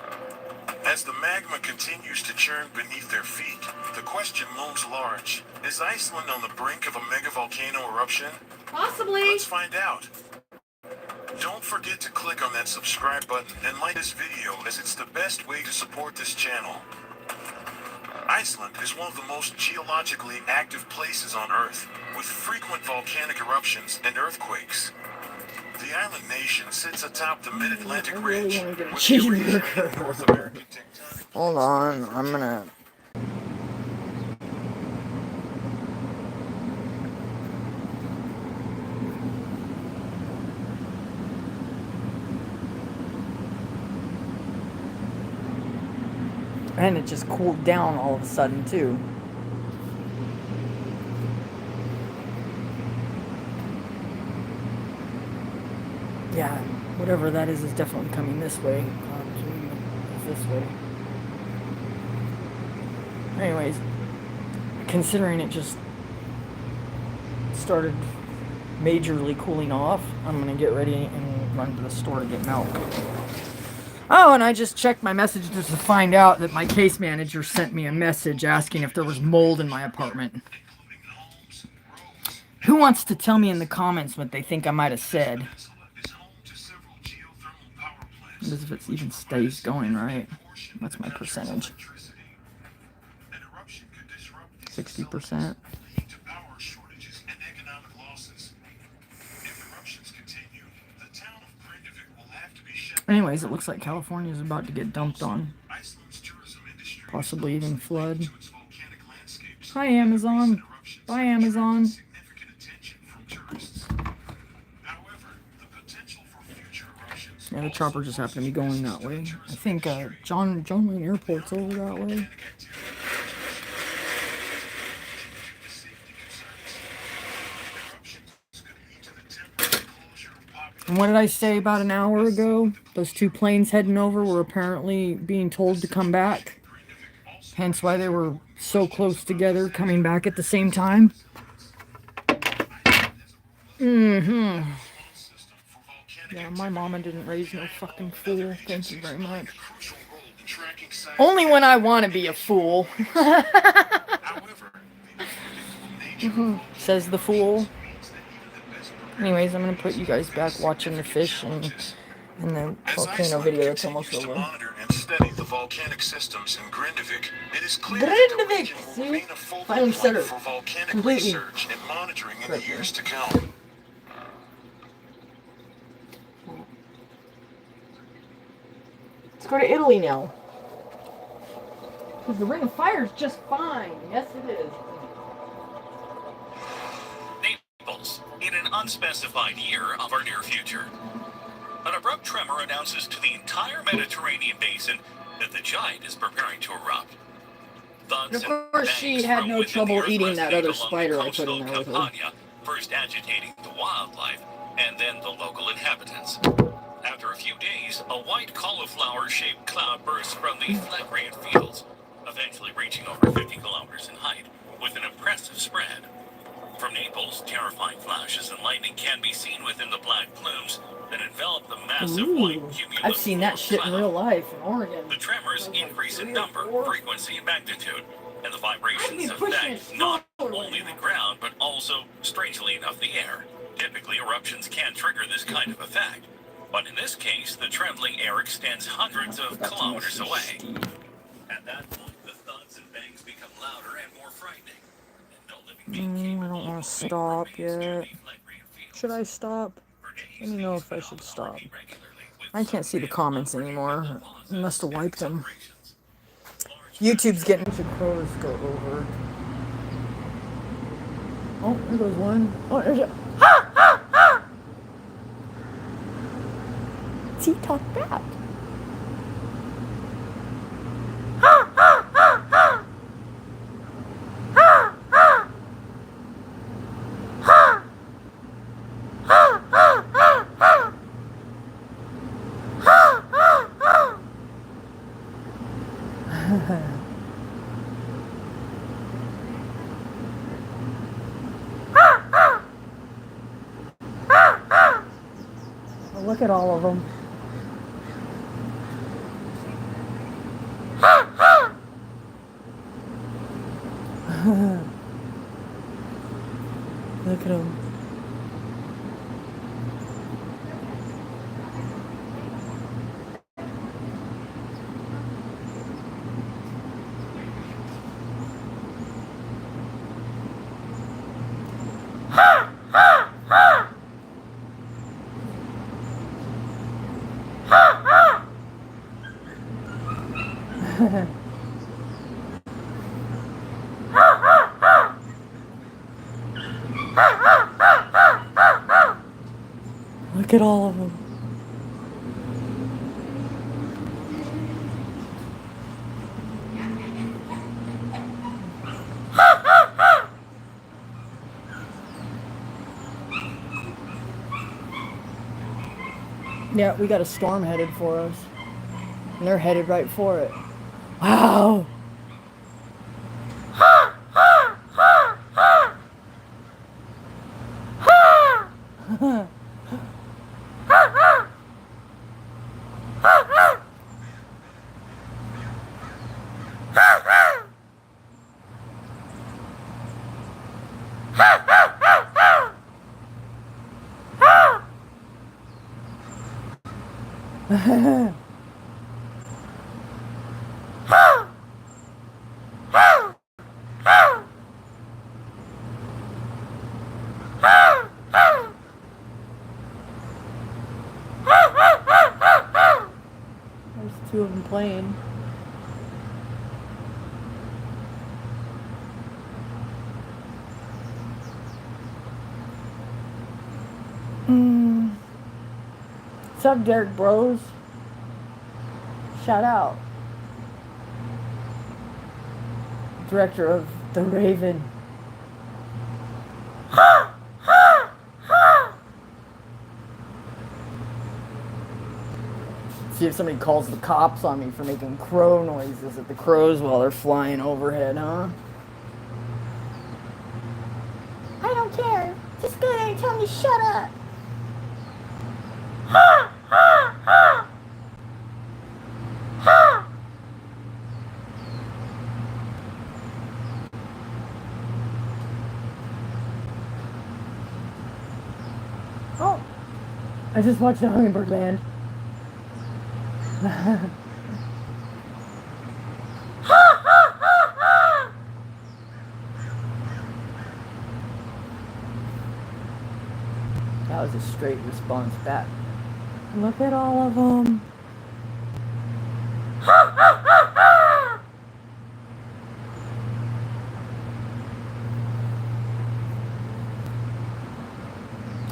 As the magma continues to churn beneath their feet, the question looms large. Is Iceland on the brink of a megavolcano eruption? Possibly. Let's find out. Don't forget to click on that subscribe button and like this video, as it's the best way to support this channel. Iceland is one of the most geologically active places on Earth, with frequent volcanic eruptions and earthquakes. The island nation sits atop the Mid-Atlantic I really Ridge, wanna get a with the region cheeseburger. in North American tectonic. Hold on, I'm gonna... And it just cooled down all of a sudden, too. Yeah, whatever that is definitely coming this way. This way. Anyways, considering it just started majorly cooling off, I'm gonna get ready and run to the store to get milk. Oh, and I just checked my messages to find out that my case manager sent me a message asking if there was mold in my apartment. Who wants to tell me in the comments what they think I might have said? As if it even stays going, right? What's my percentage? 60%. Anyways, it looks like California is about to get dumped on. Possibly even flood. Hi, Amazon. Bye, Amazon. Yeah, the chopper just happened to be going that way. I think John Wayne Airport's over that way. And what did I say about an hour ago? Those two planes heading over were apparently being told to come back. Hence why they were so close together, coming back at the same time. Mm-hmm. Yeah, my mama didn't raise no fucking fool. Thank you very much. Only when I want to be a fool. Says the fool. Anyways, I'm gonna put you guys back watching the fish and the As volcano Iceland video that's almost continues to over. monitor and study the volcanic systems in Grindavik, it is clear that the Grindavik! region will See? remain a focal Finally said point it for volcanic completely research and monitoring in the correctly. years to come. Let's go to Italy now. Because the Ring of Fire is just fine. Yes, it is. Naples, in an unspecified year of our near future. An abrupt tremor announces to the entire Mediterranean basin that the giant is preparing to erupt. Thuds And of course, she had no trouble eating that other spider I put in there with her. Campania, first agitating the wildlife and then the local inhabitants. After a few days, a white cauliflower-shaped cloud bursts from the Phlegrean fields, eventually reaching over 50 kilometers in height, with an impressive spread. From Naples, terrifying flashes and lightning can be seen within the black plumes that envelop the massive white cumulus. I've seen that shit in real life in Oregon. The tremors increase in number, frequency, and magnitude, and the vibrations I'd be pushing affect it not slower only right the now. ground, but also, strangely enough, the air. Typically, eruptions can trigger this kind of effect, but in this case, the trembling air extends hundreds of kilometers away. At that point, the thuds and bangs become louder and more frightening. And no living being I don't want to stop yet. Should I stop? Let me know if I should stop. I can't see the comments anymore. I must have wiped them. YouTube's getting to crows go over. Oh, there goes one. Oh, there's a... Ha! Ha! Ha! See, talk back. Ha! Ha! Ha! Ha! Ha! Ha! Ha! Ha! Ha! Ha! Ha! Ha! Ha! Ha! Oh, look at all of them. Look at them. Look at all of them. Yeah, we got a storm headed for us. And they're headed right for it. Wow! There's two of them playing. What's up, Derek Bros? Shout out. Director of The Raven. See if somebody calls the cops on me for making crow noises at the crows while they're flying overhead, huh? I don't care. Just go there and tell me shut up. I just watched the Hummingbird Band. That was a straight response back. Look at all of them.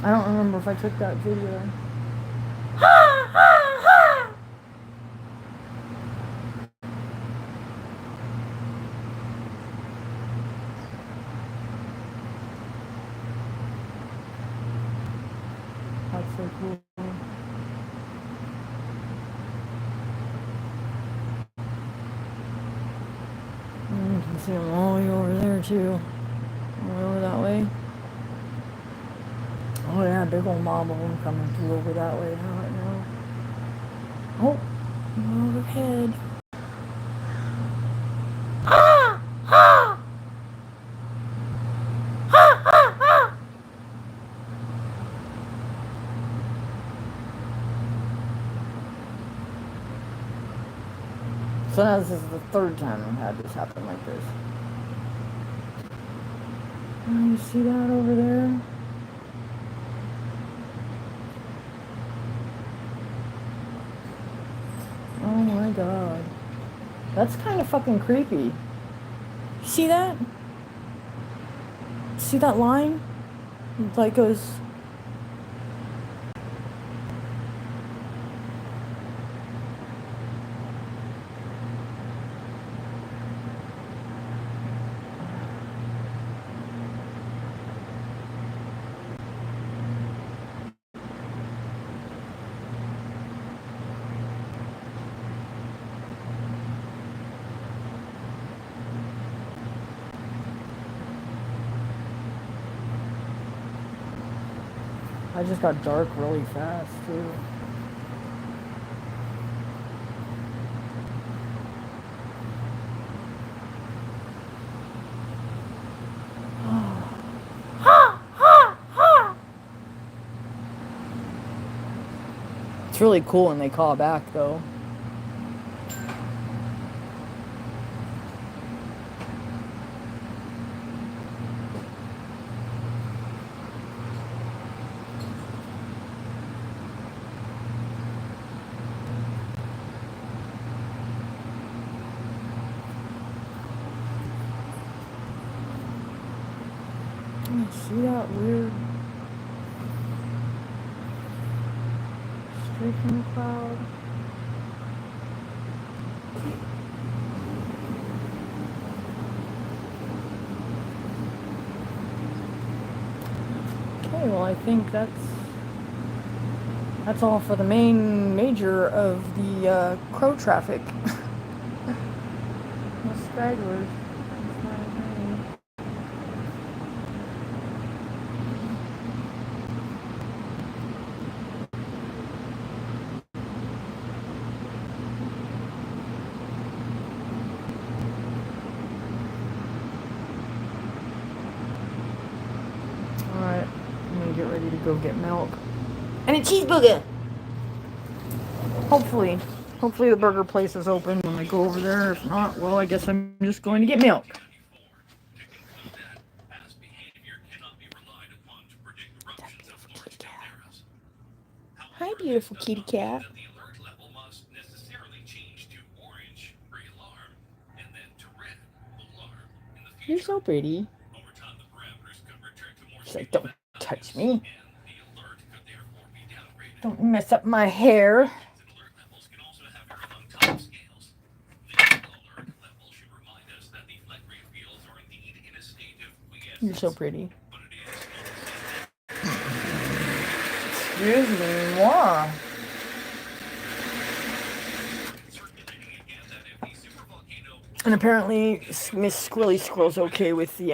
I don't remember if I took that video. That's so cool. You can see them all the way over there too. All the way over that way. Oh yeah, big old mob of them coming through over that way now, right now. Oh, overhead. So now this is the third time I've had this happen like this. Oh, you see that over there? Oh my god. That's kind of fucking creepy. See that? See that line? It like goes... I just got dark really fast too. It's really cool when they call back though. See that weird streak in the cloud? Okay, well I think that's all for the main major of the crow traffic. The stragglers. Alright, I'm gonna get ready to go get milk. And a cheeseburger! Hopefully the burger place is open when I go over there. If not, well, I guess I'm just going to get milk. Hi, beautiful kitty cat. You're so pretty. She's like, don't touch me. Don't mess up my hair. You're so pretty. Excuse me, moi. And apparently Miss Squirrely Squirrel's okay with the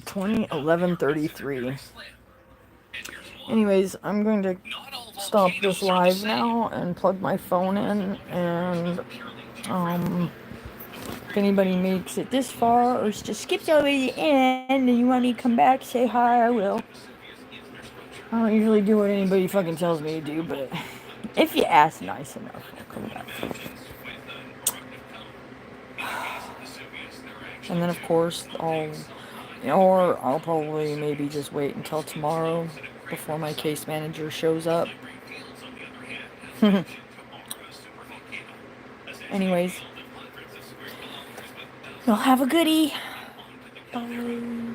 2011-33. Anyways, I'm going to stop this live now and plug my phone in, and if anybody makes it this far or just skips over the end and you want me to come back, say hi, I will. I don't usually do what anybody fucking tells me to do, but if you ask nice enough, I'll come back. And then, of course, I'll probably maybe just wait until tomorrow before my case manager shows up. Anyways, y'all have a goodie. Bye.